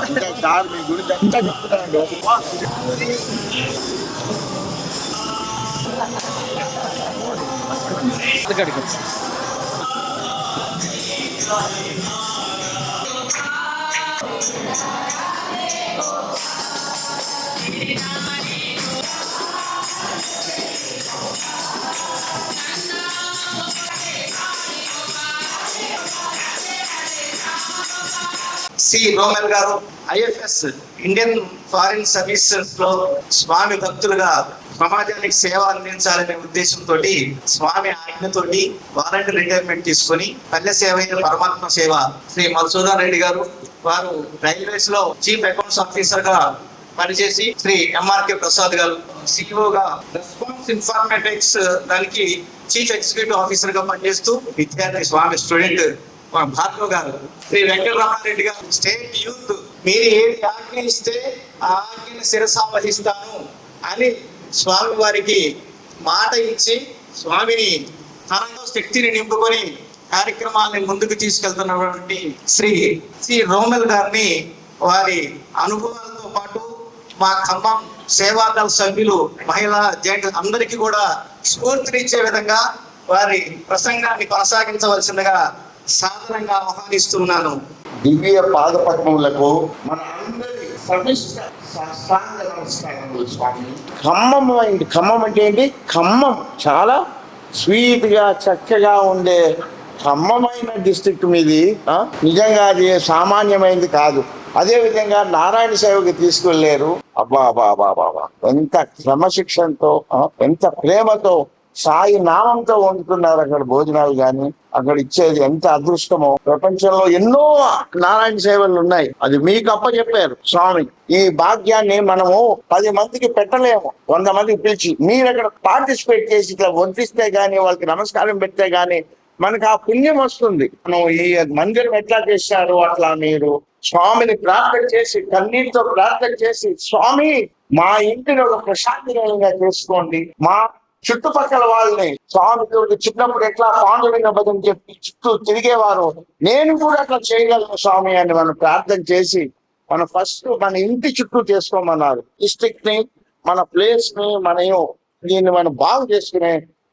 ఇంకా సార్ మీ గురించి అంతా చెప్తానండి. సి రోమల్ గారు ఐఎఫ్ఎస్ ఇండియన్ ఫారిన్ సర్వీసెస్ లో స్వామి భక్తులుగా సమాజానికి సేవ అందించాలనే ఉద్దేశంతో స్వామి ఆజ్ఞతోటి వాలంటీర్ రిటైర్మెంట్ తీసుకుని పల్లె సేవ పరమాత్మ సేవ శ్రీ మధుసూదన్ రెడ్డి గారు వారు రైల్వేస్ లో చీఫ్ అకౌంట్స్ ఆఫీసర్ గా పనిచేసి శ్రీ ఎంఆర్కే ప్రసాద్ గారు సిఇఓగా రెస్పాన్స్ ఇన్ఫర్మేటిక్స్ దానికి చీఫ్ ఎగ్జిక్యూటివ్ ఆఫీసర్ గా పనిచేస్తూ విద్యార్థి స్వామి స్టూడెంట్ భార్గవ్ గారు శ్రీ వెంకటరామారెడ్డి గారు స్టేట్ యూత్ మీరు ఏది ఆజ్ఞ ఇస్తే ఆ ఆజ్ఞని శిరసావహిస్తాను అని స్వామి వారికి మాట ఇచ్చి స్వామిని తనలో శక్తిని నింపుకొని కార్యక్రమాన్ని ముందుకు తీసుకెళ్తున్నటువంటి శ్రీ రోమల్ గారిని వారి అనుభవాలతో పాటు మా ఖమ్మం సేవాదళ సభ్యులు మహిళా జెంట్ అందరికీ కూడా స్ఫూర్తినిచ్చే విధంగా వారి ప్రసంగాన్ని కొనసాగించవలసిందిగా సాధారణంగా ఆహ్వానిస్తున్నాను. దివ్య పాదపద్మములకు మన అందరి సమిష్ట సాష్టాంగ నమస్కారములు స్వామి. ఖమ్మం అంటే ఏంటి? ఖమ్మం చాలా స్వీట్ గా చక్కగా ఉండే ఖమ్మమైన డిస్ట్రిక్ట్ మీది. నిజంగా అది సామాన్యమైనది కాదు. అదే విధంగా నారాయణ సేవకి తీసుకెళ్లారు. అబ్బా ఎంత క్రమశిక్షణతో ఎంత ప్రేమతో సాయి నామంతో వండుతున్నారు అక్కడ భోజనాలు గాని. అక్కడ ఇచ్చేది ఎంత అదృష్టమో. ప్రపంచంలో ఎన్నో నారాయణ సేవలు ఉన్నాయి, అది మీకు అప్పచెప్పారు స్వామి. ఈ భాగ్యాన్ని మనము 10 మందికి పెట్టలేము. 100 మందికి పిలిచి మీరు అక్కడ పార్టిసిపేట్ చేసి ఇట్లా వడ్డిస్తే గానీ, వాళ్ళకి నమస్కారం పెడితే గానీ మనకు ఆ పుణ్యం వస్తుంది. మనం ఈ మందిరం ఎట్లా చేశారు అట్లా మీరు స్వామిని ప్రార్థన చేసి, కన్నీటితో ప్రార్థన చేసి, స్వామి మా ఇంటిని ఒక ప్రశాంతంగా చేసుకోండి, మా చుట్టుపక్కల వాళ్ళని స్వామితో చిన్నప్పుడు ఎట్లా పాండురంగ భజన చెప్పి చుట్టూ తిరిగేవారు, నేను కూడా అట్లా చేయగలను స్వామి అని మనం ప్రార్థన చేసి మనం ఫస్ట్ మన ఇంటి చుట్టూ చేసుకోమన్నారు. డిస్ట్రిక్ట్ ని, మన ప్లేస్ ని, దీన్ని మనం బాగు చేసుకునే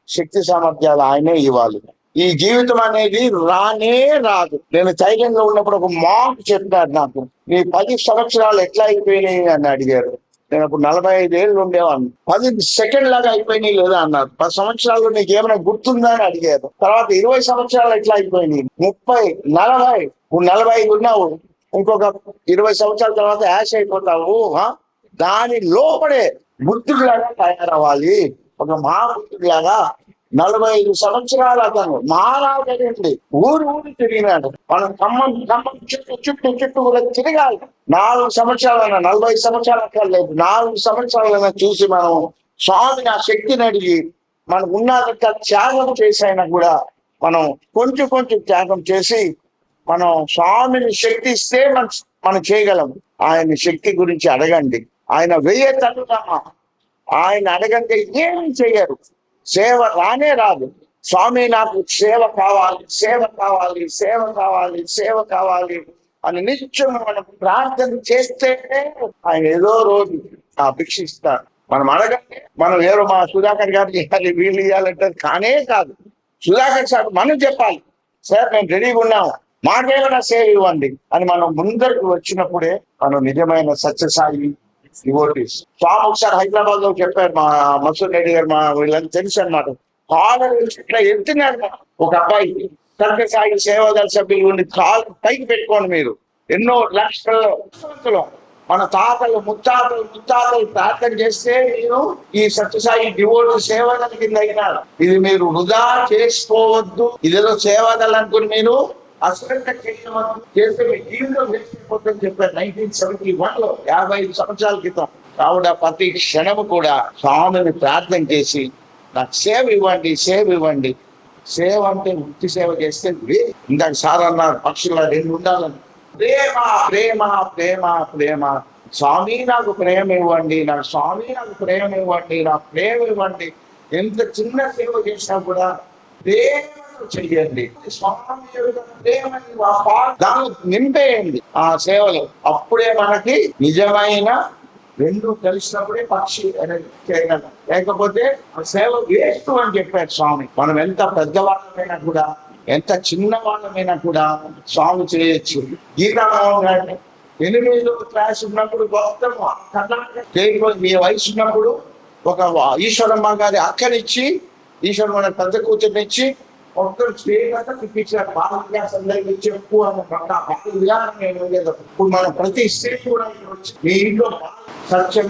శక్తి సామర్థ్యాలు ఆయనే ఇవ్వాలి. ఈ జీవితం అనేది రానే రాదు. నేను థైలాండ్ లో ఉన్నప్పుడు ఒక మాంక్ చెప్పారు నాకు, నీ 10 సంవత్సరాలు ఎట్లా అయిపోయినాయి అని అడిగారు. నేను అప్పుడు 45 ఏళ్ళు ఉండేవాడిని. 10 సెకండ్ లాగా అయిపోయినాయి లేదా అన్నారు. 10 సంవత్సరాలు నీకు ఏమైనా గుర్తుందా అని అడిగారు. తర్వాత 20 సంవత్సరాలు ఎట్లా అయిపోయినాయి, 30, 40, 45 ఉన్నావు, ఇంకొక 20 సంవత్సరాల తర్వాత యాష్ అయిపోతావు. దాని లోపడే బుద్ధుడిలాగా తయారవ్వాలి. ఒక మహాబుద్ధుడిలాగా 45 సంవత్సరాలు అతను మహారాజండి ఊరు తిరిగినాడు. మనం ఖమ్మం చుట్టూ కూడా తిరగాలి. 4 సంవత్సరాలైనా, 40 సంవత్సరాలు అక్కర్లేదు, 4 సంవత్సరాలైనా చూసి మనం స్వామిని ఆ శక్తిని అడిగి మనకు ఉన్నదంతా త్యాగం చేసైనా కూడా మనం కొంచెం త్యాగం చేసి మనం స్వామిని శక్తి ఇస్తే మనం చేయగలం. ఆయన శక్తి గురించి అడగండి. ఆయన 1000 తల్లులమ్మ, ఆయన అడగంటే ఏమి చెయ్యరు. సేవ రానే రాదు. స్వామి నాకు సేవ కావాలి అని నిత్యం మనం ప్రార్థన చేస్తే ఆయన ఏదో రోజు అభిక్షిస్తారు. మనం అడగండి. మనం ఎవరో మా సుధాకర్ గారు ఇవ్వాలి, వీళ్ళు ఇవ్వాలంటే కానే కాదు. సుధాకర్ సార్ మనం చెప్పాలి, సార్ మేము రెడీగా ఉన్నాము, మాకేమైనా సేవ ఇవ్వండి అని మనం ముందరికి వచ్చినప్పుడే మనం నిజమైన సత్యసాయి డివోటీస్. స్వామి ఒకసారి హైదరాబాద్ లో చెప్పారు, మా మసూద్ రెడ్డి గారు, మా వీళ్ళని తెలుసు అన్నమాట. కాలర్ ఇట్లా ఎత్తినారు ఒక అబ్బాయి. సత్యసాయి సేవాదళ సభ్యులు ఉండి కాలు పైకి పెట్టుకోండి, మీరు ఎన్నో లక్షల్లో మన తాతలు ముత్తాతలు ప్రార్థన చేస్తే నేను ఈ సత్యసాయి డివోటీ సేవదల కింద అయినాడు. ఇది మీరు వృధా చేసుకోవద్దు. ఇదేదో సేవదలు అనుకుని మీరు అశ్రద్ధ చేయవద్దు. చేస్తే మీ జీవితం వేసిపోతుందని చెప్పారు 1971 లో, 55 సంవత్సరాల క్రితం. కావున ప్రతి క్షణము కూడా స్వామిని ప్రార్థన చేసి నాకు సేవ ఇవ్వండి. సేవ అంటే వృత్తి సేవ చేస్తే ఇందాక సార్ అన్నారు పక్షుల 2 ఉండాలని. ప్రేమ స్వామి నాకు ప్రేమ ఇవ్వండి, నాకు ప్రేమ ఇవ్వండి. ఎంత చిన్న సేవ చేసినా కూడా ప్రేమతో చెయ్యండి. స్వామి యొక్క ప్రేమని దాన్ని నింపేయండి ఆ సేవలు. అప్పుడే మనకి నిజమైన 2 కలిసినప్పుడే పక్షి అనేది చేయగలం. లేకపోతే ఆ సేవ వేస్ట్ అని చెప్పారు స్వామి. మనం ఎంత పెద్దవాళ్ళమైనా కూడా, ఎంత చిన్న వాళ్ళమైనా కూడా స్వామి చేయొచ్చు. గీతామోహన్ గారిని 8వ క్లాస్ ఉన్నప్పుడు మొత్తం కర్ణాటక మీ వయసు ఉన్నప్పుడు ఒక ఈశ్వరమ్మ గారి అక్కనిచ్చి, ఈశ్వరమ్మ పెద్ద కూతురునిచ్చి మొత్తం స్టేజ్ అంతా తిప్పించారు. బాలవికాస్ అందరికి చెప్పు అన్న బాలవిగా నేను ఇప్పుడు మనం ప్రతి స్టేజ్ కూడా వచ్చి మీ ఇంట్లో సత్యం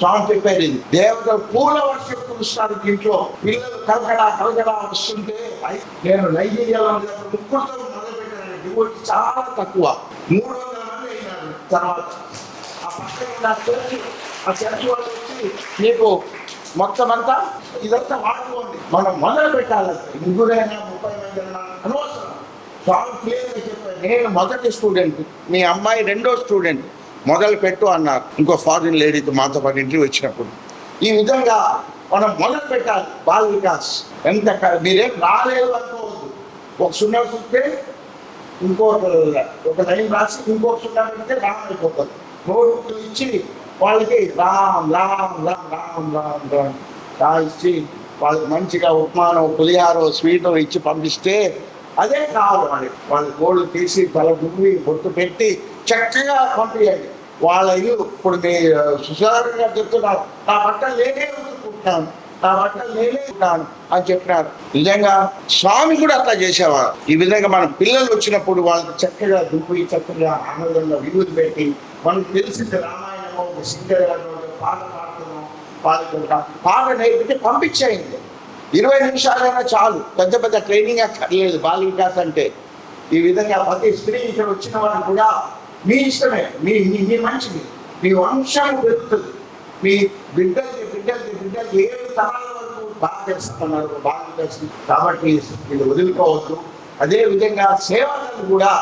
స్వామి చెప్పారు. ఇది దేవతలు పూల వర్షం కురుస్తారు. దీంట్లో పిల్లలు కలగడా వస్తుంటే నేను నైజీరియాలో ముగ్గురుతో మొదలుపెట్టాను. డివోటీ చాలా తక్కువ, 300 మంది అయినారు. తర్వాత ఆ పక్కన చర్చ్ వాళ్ళు వచ్చి మీకు మొత్తం అంతా ఇదంతా వాడుకోండి, మనం మొదలు పెట్టాలి. 3 అయినా 30 మంది అయినా అనవసరం. స్వామి క్లియర్గా చెప్పారు, నేను మొదటి స్టూడెంట్, మీ అమ్మాయి 2వ స్టూడెంట్, మొదలు పెట్టు అన్నారు. ఇంకో ఫారిన్ లేడీతో మాతో పాటు ఇంటర్వ్యూ వచ్చినప్పుడు. ఈ విధంగా మనం మొదలు పెట్టాలి. బాల వికాస్ ఎంత మీరేం రాలేదు అనుకోవద్దు. ఒక 0 చూస్తే ఒక లైన్ రాసి ఇంకో 0 పెడితే రామ్ అయిపోతుంది. నోట్లు ఇచ్చి వాళ్ళకి రామ్ రాసి వాళ్ళకి మంచిగా ఉప్మానో పులిహారో స్వీటో ఇచ్చి పంపిస్తే అదే కావాలి. వాళ్ళ గోళ్ళు తీసి తల దువ్వి బొట్టు పెట్టి చక్కగా పంపించండి. వాళ్ళ ఇల్లు ఇప్పుడు మీ సుధాకర్ గారు చెప్తున్నారు, నా బట్టలు నేనే ఉతుక్కుంటున్నాను అని చెప్పినారు. నిజంగా స్వామి కూడా అట్లా చేసేవారు. ఈ విధంగా మన పిల్లలు వచ్చినప్పుడు వాళ్ళకి చక్కగా దువ్వి చక్కగా ఆనందంగా విలువలు పెట్టి, మనకు తెలిసింది రామాయణమో సింగర్ పాట పాడుతున్నాం పాట నేర్పితే పంపించేయండి. 20 నిమిషాలైనా చాలు, పెద్ద ట్రైనింగ్ అక్కర్లేదు బాల వికాస్ అంటే. ఈ విధంగా ప్రతి స్త్రీ ఇక్కడ వచ్చిన వాళ్ళు కూడా మీ ఇష్టమే, మీ మంచిది, మీ వంశం పెరుగుతుంది. మీ బిడ్డలు 7 తరాల వరకు బాగా చేస్తున్నారు బాగా చేస్తుంది. కాబట్టి ఇది వదులుకోవద్దు. అదే విధంగా సేవలను కూడా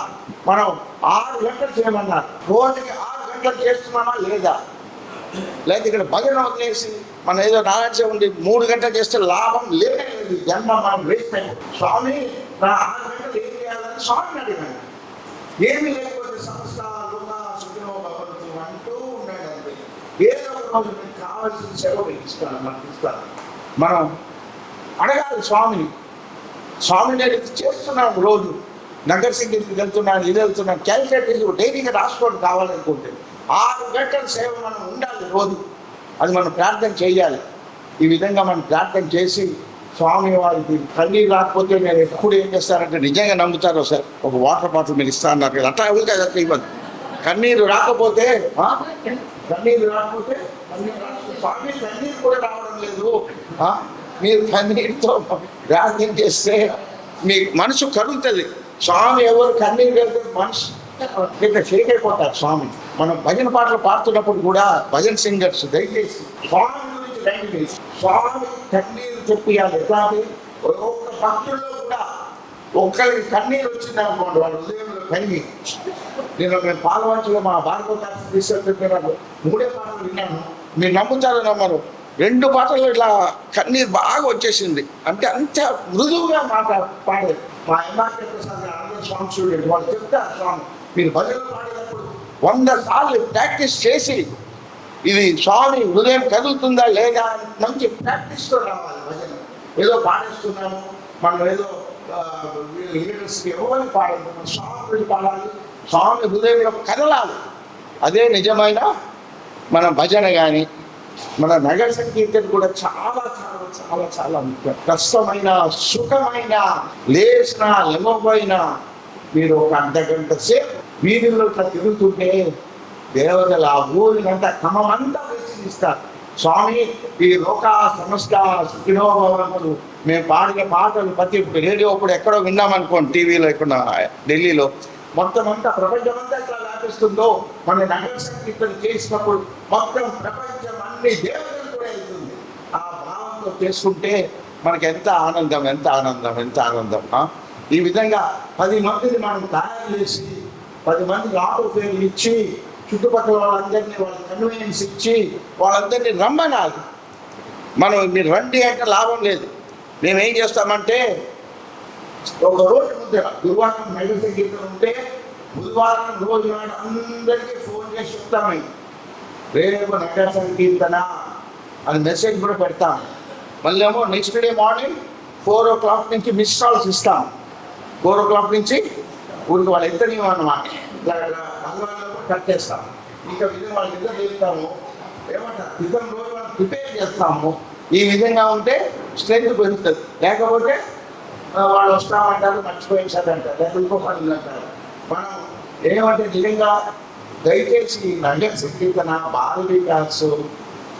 మనం 6 గంటలు చేయమన్నారు. రోజుకి 6 గంటలు చేస్తున్నామా లేదా ఇక్కడ భజన వదిలేసి మనం ఏదో నారాయణ ఉండి 3 గంటలు చేస్తే లాభం లేదు. జన్మ మనం వేస్ట్ అయిపోయింది. స్వామి 6 గంటలు ఏం చేయాలని స్వామిని అడిగాను. ఏమి లేకపోతే సంస్థలు అంటూ ఉన్నాడు. ఏదో ఒక రోజు మీకు కావాల్సిన సేవ ఇస్తాను. మనం అడగాలి స్వామిని నేను చేస్తున్నాను. రోజు నగర్ సింగిల్కి వెళ్తున్నాను, ఇది వెళ్తున్నాను, క్యాలిక్యులేట్ డైరీగా రాసుకోవడం కావాలనుకుంటే 6 గంటల సేవ మనం ఉండాలి రోజు. అది మనం ప్రార్థన చేయాలి. ఈ విధంగా మనం ప్రార్థన చేసి స్వామి వారికి కన్నీరు రాకపోతే నేను ఎప్పుడు ఏం చేస్తానంటే, నిజంగా నమ్ముతారో సార్, ఒక వాటర్ బాటిల్ మీరు ఇస్తా అన్నారు కదా, అట్లా అట్లా ఇవ్వదు. కన్నీరు రాకపోతే స్వామి కన్నీరు కూడా రావడం లేదు. మీరు కన్నీరుతో ప్రార్థన చేస్తే మీ మనసు కరుగుతుంది. స్వామి ఎవరు కన్నీరు వెళ్తే మనసు ఇక్కడ షేక్ అయిపోతారు స్వామి. మనం భజన పాటలు పాడుతున్నప్పుడు కూడా భజన సింగర్స్ దయచేసి స్వామి గురించి దయచేసి స్వామి కన్నీరు చెప్పియాలి. ఎట్లా ఒక్క భక్తుల్లో కూడా ఒక్కరికి కన్నీరు వచ్చింది అనుకోండి, వాళ్ళ హృదయంలో కన్నీరు. నేను పాలవంచలో మా భార్గవ తీసుకెళ్తున్నాను, 3 పాటలు విన్నాను. మీరు నమ్ముతారో నమ్మరు, 2 పాటలు ఇట్లా కన్నీరు బాగా వచ్చేసింది. అంటే అంత మృదువుగా పాడేది. మా స్వామి చూడండి, వాళ్ళు చెప్తారు స్వామి మీరు భజన పాడేటప్పుడు 100 సార్లు ప్రాక్టీస్ చేసి ఇది స్వామి హృదయం కదులుతుందా లేదా అని మంచి ప్రాక్టీస్తో రావాలి. భజన ఏదో పాడేస్తున్నాము, మనం ఏదో లీడర్స్కి ఎవరిని పాడదు, మనం స్వామి పాడాలి, స్వామి హృదయంలో కదలాలి. అదే నిజమైన మన భజన. కానీ మన నగర సంకీర్తన కూడా చాలా చాలా చాలా చాలా ముఖ్యం. కష్టమైన సుఖమైన లేచినా లేకపోయినా మీరు ఒక 1 గంట సేపు వీధుల్లో ఇట్లా తిరుగుతుంటే దేవతలు ఆ ఊరినంతా క్రమమంతా పరిశీలిస్తారు. స్వామి ఈ లోక సమస్త సుఖినో భవంతు మేము పాడిన పాటలు ప్రతి రేడియో ఇప్పుడు ఎక్కడో విన్నామనుకోండి, టీవీలో ఇక్కడ ఢిల్లీలో మొత్తం అంతా ప్రపంచమంతా ఎట్లా వ్యాపిస్తుందో మన నగర సంకీర్తన చేసినప్పుడు మొత్తం ప్రపంచం అన్ని దేవతలు కూడా వెళ్తుంది. ఆ భావంతో చేసుకుంటే మనకి ఎంత ఆనందం, ఎంత ఆనందం, ఎంత ఆనందం. ఈ విధంగా 10 మందిని మనం తయారు చేసి 10 మందికి ఆటో ఫేర్లు ఇచ్చి చుట్టుపక్కల వాళ్ళందరినీ వాళ్ళ కన్వీనియన్స్ ఇచ్చి వాళ్ళందరినీ రమ్మనాలి. మనం మీరు రండి అంటే లాభం లేదు. మేము ఏం చేస్తామంటే ఒక రోజు ముందు గురువారం నగర సంకీర్తన ఉంటే బుధవారం రోజు నాడు అందరికీ ఫోన్ చేసి చెప్తాము, రేపు నగర సంకీర్తన అని మెసేజ్ కూడా పెడతాం. మళ్ళీ ఏమో నెక్స్ట్ డే మార్నింగ్ 4 o'clock నుంచి మిస్ కాల్స్ ఇస్తాం. 4 o'clock నుంచి ఊరికి వాళ్ళు ఎత్తనివ్వన్నమాట, కట్ చేస్తాం. ఇంకా విధంగా వాళ్ళకి ఇద్దరు చెప్తాము, ఏమంటారు ఇద్దరు రోజు వాళ్ళు ప్రిపేర్ చేస్తాము. ఈ విధంగా ఉంటే స్ట్రెంత్ పెరుగుతుంది. లేకపోతే వాళ్ళు వస్తామంటారు, మర్చిపోయిన సార్ అంటారు, లేకపోతే ఇంకో పనులు అంటారు. మనం ఏమంటే నిజంగా దయచేసి నగర సంకీర్తన, బాల వికాస్,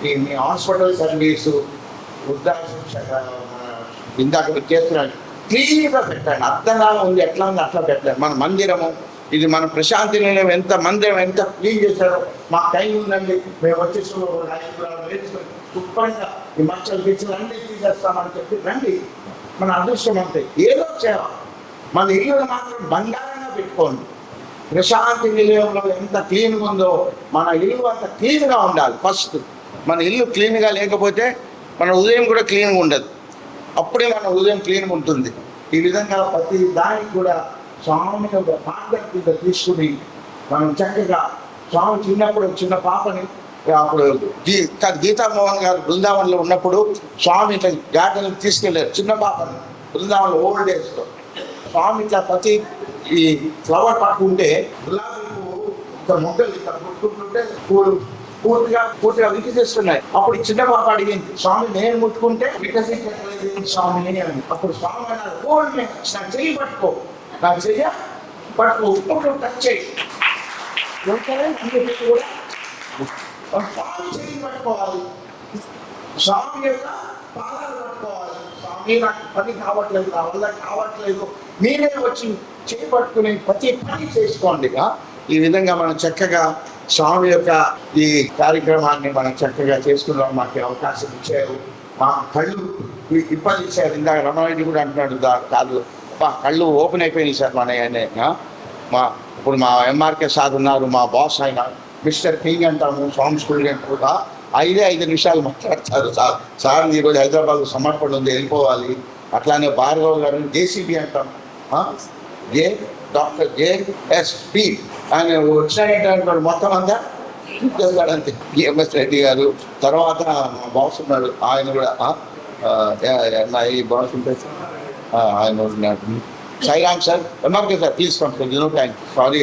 ఈ మీ హాస్పిటల్ సర్వీసు, వృద్ధాశ్రమ ఇందాక చేస్తున్నాడు క్లీన్గా పెట్టండి. అర్థంగా ఉంది, ఎట్లా ఉంది అట్లా పెట్టండి. మన మందిరము ఇది మన ప్రశాంతి నిలయం ఎంత మందిరం ఎంత క్లీన్ చేశారో మాకు టైం ఉందండి, మేము వచ్చేసి శుభ్రంగా ఈ మచ్చలు గిచ్చలు అన్నీ తీసేస్తామని చెప్పి రండి. మన అదృష్టం అంతే. ఏదో సేవ మన ఇల్లు మాత్రం బంగారంగా పెట్టుకోండి. ప్రశాంతి నిలయంలో ఎంత క్లీన్గా ఉందో మన ఇల్లు అంత క్లీన్గా ఉండాలి. ఫస్ట్ మన ఇల్లు క్లీన్గా లేకపోతే మన ఉదయం కూడా క్లీన్గా ఉండదు. అప్పుడే మన ఉదయం క్లీన్గా ఉంటుంది. ఈ విధంగా ప్రతి దానికి కూడా స్వామిని ఒక బాధ్యత తీసుకుని మనం చక్కగా స్వామి చిన్నప్పుడు చిన్న పాపని అప్పుడు గీతామోహన్ గారు బృందావనంలో ఉన్నప్పుడు స్వామి ఇట్లా గార్డెన్కి తీసుకెళ్ళారు చిన్న పాపని బృందావనంలో ఓల్డ్ ఏజ్లో. స్వామి ఇట్లా ప్రతి ఈ ఫ్లవర్ పట్టుకుంటే గులాబీ పువ్వు ఒక మొగ్గలు ఇట్లా ముట్టుకుంటుంటే పూర్తిగా వికసిస్తున్నాయి. అప్పుడు చిన్న పాప అడిగింది, స్వామి నేను ముట్టుకుంటే వికసించట్లేదు స్వామి అని. అప్పుడు స్వామి అన్నారు, ఓల్డ్ నా చెయ్యి పట్టుకో, నా చెయ్య పట్టుకో, టచ్ చేయి. కూడా స్వామి చెయ్యి పట్టుకోవాలి, స్వామి యొక్క పాదాలు పట్టుకోవాలి. స్వామి నాకు పని కావట్లేదు, నా వల్ల కావట్లేదు, మీరే వచ్చి చేయి పట్టుకుని ప్రతి పని చేసుకోండి. ఈ విధంగా మనం చక్కగా స్వామి యొక్క ఈ కార్యక్రమాన్ని మనం చక్కగా చేసుకున్నాం. మాకు అవకాశం ఇచ్చారు, మా కళ్ళు ఇప్పదిచ్చారు. ఇందాక రమణారెడ్డి కూడా అంటున్నాడు, కాళ్ళు కళ్ళు ఓపెన్ అయిపోయినాయి సార్ మన మా ఇప్పుడు మా ఎంఆర్కే సార్ ఉన్నారు, మా బాస్ ఆయన మిస్టర్ కింగ్ అంటాము, స్వామి స్టూడెంట్ కూడా 5 నిమిషాలు మాట్లాడతారు. సార్ ఈరోజు హైదరాబాద్ సమర్పణ ఉంది, వెళ్ళిపోవాలి. అట్లానే భార్గవ్ గారు జేసీబీ అంటాం, డాక్టర్ జేఎస్పి ఆయన వచ్చినట్టు మొత్తం అంతా చేస్తాడంతే. బిఎంఎస్ రెడ్డి గారు, తర్వాత మా బాస్ ఉన్నాడు, ఆయన కూడా ఈ బాస్ ఉంటాయి ఆయన ఉన్నాడు. Sairam sir, MRK sir please come no time, sorry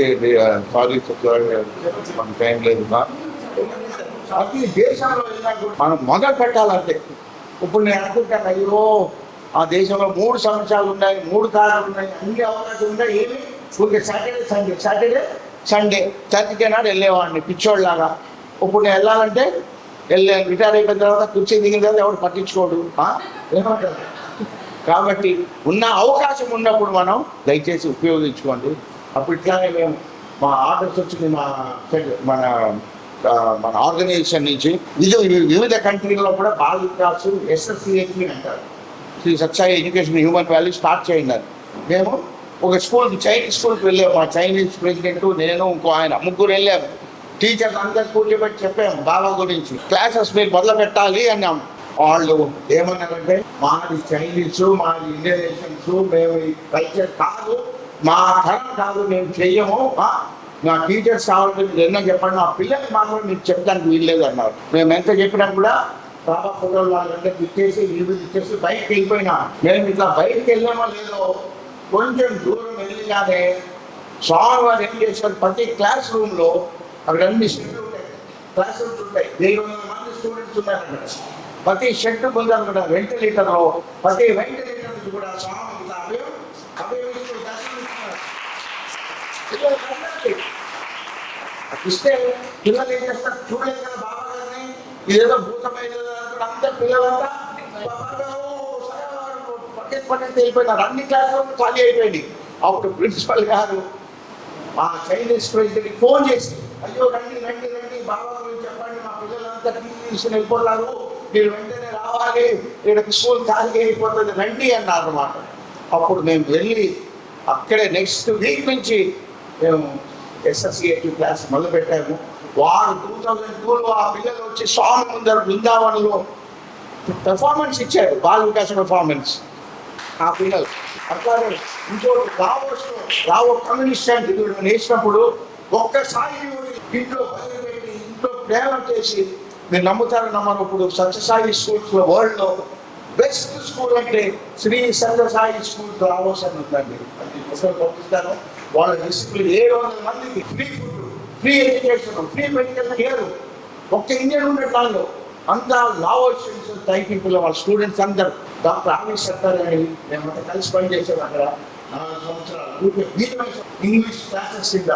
మన టైం లేదు. ప్రతి దేశంలో మనం మొదలు పెట్టాలంటే ఇప్పుడు నేను అనుకుంటాను, అయ్యో ఆ దేశంలో 3 సంవత్సరాలు ఉన్నాయి, 3 కార్లు ఉన్నాయి, అన్ని అవకాశం ఉన్నాయి. ఏమి ఊరికే సాటర్డే సండే చర్చికే నాడు వెళ్ళేవాడిని పిచ్చోళ్ళలాగా. ఇప్పుడు నేను వెళ్ళాలంటే రిటైర్ అయిపోయిన తర్వాత కుర్చీ దిగిన తర్వాత ఎవరు పట్టించుకోడు, ఏమంటారు. కాబట్టి ఉన్న అవకాశం ఉన్నప్పుడు మనం దయచేసి ఉపయోగించుకోండి. అప్పుడు ఇట్లానే మేము మా ఆర్డర్స్ వచ్చింది మన ఆర్గనైజేషన్ నుంచి వివిధ కంట్రీల్లో కూడా బాల వికాస్ SSCHP అంటారు, Shri Satsai education human value start చేయండి. మేము ఒక స్కూల్కి చైనీస్ స్కూల్కి వెళ్ళాము, మా చైనీస్ ప్రెసిడెంట్ నేను ఇంకో ఆయన 3 వెళ్ళాము. టీచర్స్ అందరు కూర్చోబెట్టి చెప్పాము బాబా గురించి, క్లాసెస్ మీరు మొదలు పెట్టాలి అన్నాము. వాళ్ళు ఏమన్నారంటే మాది చైనీస్, మాది ఇండియన్స్, మేము కల్చర్ కాదు, మా తరం కాదు, మేము చెయ్యము, మా టీచర్స్ కావాలంటే మీరు ఎన్నో చెప్పండి, మా పిల్లలకి మాత్రం మీకు చెప్పడానికి వీల్లేదు అన్నారు. మేము ఎంత చెప్పినా కూడా బాబా ఫోటోలు వాళ్ళందరికీ ఇచ్చేసి ఇచ్చేసి బయటకు వెళ్ళిపోయినా. మేము ఇట్లా బయటకు వెళ్ళామో లేదో కొంచెం దూరం వెళ్ళగానే స్వామివారు ఏం చేశారు, ప్రతి క్లాస్ రూమ్లో అక్కడ అన్ని షెడ్లు ఉంటాయి, క్లాస్ రూమ్స్ ఉంటాయి, 200 మంది స్టూడెంట్స్ ఉన్నారు అక్కడ. ప్రతి షెడ్ ముందు అక్కడ వెంటిలేటర్లో ప్రతి వెంటిలేటర్ కూడా స్వామి ఇట్లా అభయం ఇస్తే పిల్లలు ఏం చేస్తారు, చూడలేదు కదా బాబా గారిని, ఇదేదో భూతమైనది అంతా పిల్లలంతా పక్కన వెళ్ళిపోయినారు. అన్ని క్లాసులు ఖాళీ అయిపోయింది. అప్పుడు ప్రిన్సిపల్ గారు ఆ చైనీస్ ప్రెసిడెంట్కి ఫోన్ చేసి, అయ్యో రండి రండి రండి, బాబా గురించి చెప్పండి, మా పిల్లలంతా తీసుకుని వెళ్ళిపోతారు, మీరు వెంటనే రావాలి, వీళ్ళకి స్కూల్ ఖాళీ అయిపోతుంది, రండి అన్నారు అన్నమాట. అప్పుడు మేము వెళ్ళి అక్కడే నెక్స్ట్ వీక్ నుంచి మేము SSCAT క్లాస్ మొదలు పెట్టాము. వారు 2002లో ఆ పిల్లలు వచ్చి స్వామి ముందర బృందావనంలో పెర్ఫార్మెన్స్ ఇచ్చారు, బాల వికాస పెర్ఫార్మెన్స్ ఆ పిల్లలు. అట్లాగే ఇంకోటి రావో కమ్యూనిస్ట్ అంటే వేసినప్పుడు ఒక్కసారి ఇంట్లో బయలుపెట్టి ఇంట్లో ప్రేమ చేసి, మీరు నమ్ముతారు నమ్మరు, ఇప్పుడు సత్యసాయి స్కూల్స్లో వరల్డ్లో బెస్ట్ స్కూల్ అంటే శ్రీ సత్యసాయి స్కూల్ రావోస్ అని ఉందండి. అది పుస్తకం పంపిస్తాను. వాళ్ళ డిసిప్లిన్ 700 మందికి free food, free education, free medical care, ఒక్క ఇండియన్ ఉండేటాల్లో అంతా లావోషియన్స్ టైపింగ్లో వాళ్ళ స్టూడెంట్స్ అందరు. డాక్టర్ ఆవి సత్తారు అని మేమంతా కలిసి పనిచేసాము అక్కడ 4 సంవత్సరాలు. ఇంగ్లీష్ క్లాసెస్ కింద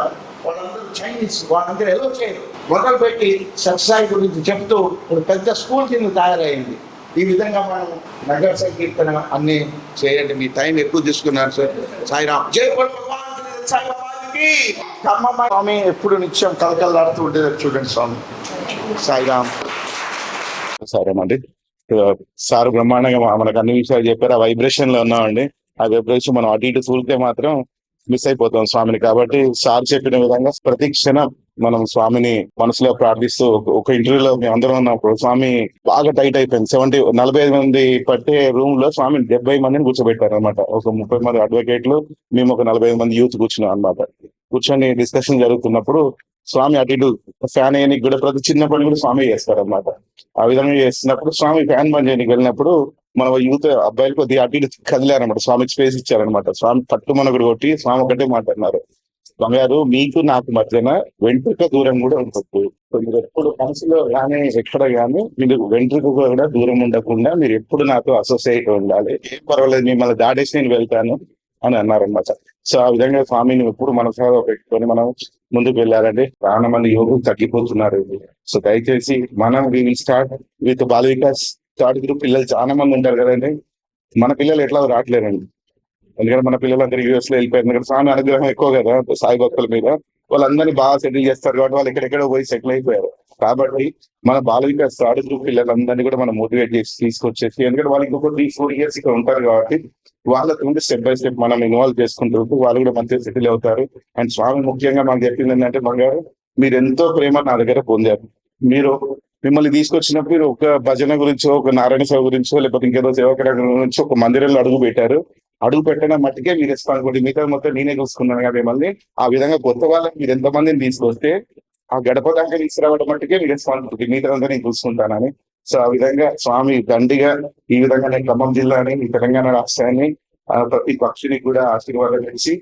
వాళ్ళందరూ చైనీస్, వాళ్ళందరూ ఎలా చేయరు మొదలుపెట్టి సత్యసాయి గురించి చెప్తూ ఇప్పుడు పెద్ద స్కూల్ కింద తయారైంది. ఈ విధంగా మనం నగర సంకీర్తన అన్ని చేయండి. మీ టైం ఎక్కువ తీసుకున్నారు సార్. సాయిరామ్. జై భగవాన్ సాయిబాబాకి. స్వామి ఎప్పుడు నిత్యం కలకలాడుతూ ఉండేది చూడండి స్వామి. సాయిరామ్. సరేమండి. సార్ బ్రహ్మాండంగా మనకు అన్ని విషయాలు చెప్పారు. ఆ వైబ్రేషన్ లో ఉన్నామండి. ఆ వైబ్రేషన్ మనం అటు ఇటు చూస్తే మాత్రం మిస్ అయిపోతాం స్వామిని. కాబట్టి సార్ చెప్పిన విధంగా ప్రతి క్షణం మనం స్వామిని మనసులో ప్రార్థిస్తూ ఒక ఇంటర్వ్యూలో మేము అందరం ఉన్నప్పుడు స్వామి బాగా టైట్ అయిపోయింది. 45 మంది పట్టే రూమ్ లో స్వామిని 70 మందిని కూర్చోబెట్టారు అనమాట. ఒక 30 మంది అడ్వకేట్లు, మేము ఒక 45 మంది యూత్ కూర్చున్నాం అనమాట. కూర్చొని డిస్కషన్ జరుగుతున్నప్పుడు స్వామి అటు ఇటు ఫ్యాన్ వేయడానికి కూడా ప్రతి చిన్న పని కూడా స్వామి చేస్తారు అనమాట. ఆ విధంగా చేస్తున్నప్పుడు స్వామి ఫ్యాన్ బంద్ చేయడానికి వెళ్ళినప్పుడు మన యూత్ అబ్బాయిలు కొద్దిగా అటు ఇటు కదిలారనమాట. స్వామికి స్పేస్ ఇచ్చారనమాట. స్వామి పట్టుమనొకటి కొట్టి స్వామి ఒకటే మాట్లాడినారు, బంగారు మీకు నాకు మధ్యన వెంట్రుక దూరం కూడా ఉంటుంది. మీరు ఎప్పుడు మనసులో కానీ ఎక్కడ కానీ మీరు వెంట్రుక కూడా దూరం ఉండకుండా మీరు ఎప్పుడు నాతో అసోసియేట్ ఉండాలి, ఏం పర్వాలేదు మిమ్మల్ని దాడేసి నేను వెళ్తాను అని అన్నారనమాట. సో ఆ విధంగా స్వామిని ఎప్పుడు మనసులో పెట్టుకొని మనం ముందుకు వెళ్ళాలంటే చాలా మంది యువకులు తగ్గిపోతున్నారు. సో దయచేసి మనం we will start with Bala Vikas third group. పిల్లలు చాలా మంది ఉంటారు కదండి. మన పిల్లలు ఎట్లా రావట్లేరండి, ఎందుకంటే మన పిల్లలందరూ US లో వెళ్ళిపోయారు. ఎందుకంటే స్వామి అనుగ్రహం ఎక్కువ కదా సాయి భక్తుల మీద. వాళ్ళందరినీ బాగా సెటిల్ చేస్తారు కాబట్టి వాళ్ళు ఎక్కడెక్కడో పోయి సెటిల్ అయిపోయారు. కాబట్టి మన బాల వికాస్ థర్డ్ గ్రూప్ పిల్లలందరినీ కూడా మనం మోటివేట్ చేసి తీసుకొచ్చేసి, ఎందుకంటే వాళ్ళు ఇంకొక 3-4 years ఇక్కడ ఉంటారు కాబట్టి వాళ్ళతో స్టెప్ బై స్టెప్ మనం ఇన్వాల్వ్ చేసుకుంటూ వాళ్ళు కూడా మంచిగా సెటిల్ అవుతారు. అండ్ స్వామి ముఖ్యంగా మనకు చెప్పింది ఏంటంటే, బంగారు మీరు ఎంతో ప్రేమ నా దగ్గర పొందారు. మీరు మిమ్మల్ని తీసుకొచ్చినప్పుడు మీరు ఒక భజన గురించో, ఒక నారాయణ సేవ గురించో, లేకపోతే ఇంకేదో సేవకుల గురించి ఒక మందిరంలో అడుగు పెట్టారు. అడుగు పెట్టిన మట్టికే మీరు రెస్పాన్సిబిలిటీ, మిగతా మొత్తం నేనే చూసుకున్నాను కదా మిమ్మల్ని. ఆ విధంగా కొత్త వాళ్ళకి మీరు ఎంతమందిని తీసుకొస్తే ఆ గడప దాకా తీసుకురావడం మట్టికే మీ రెస్పాన్సిబిలిటీ, మిగతా నేను చూసుకుంటానని. సో ఆ విధంగా స్వామి దండిగా ఈ విధంగా నేను ఖమ్మం జిల్లాని, ఈ తెలంగాణ రాష్ట్రాన్ని, ప్రతి పక్షిని కూడా ఆశీర్వాదం చేసి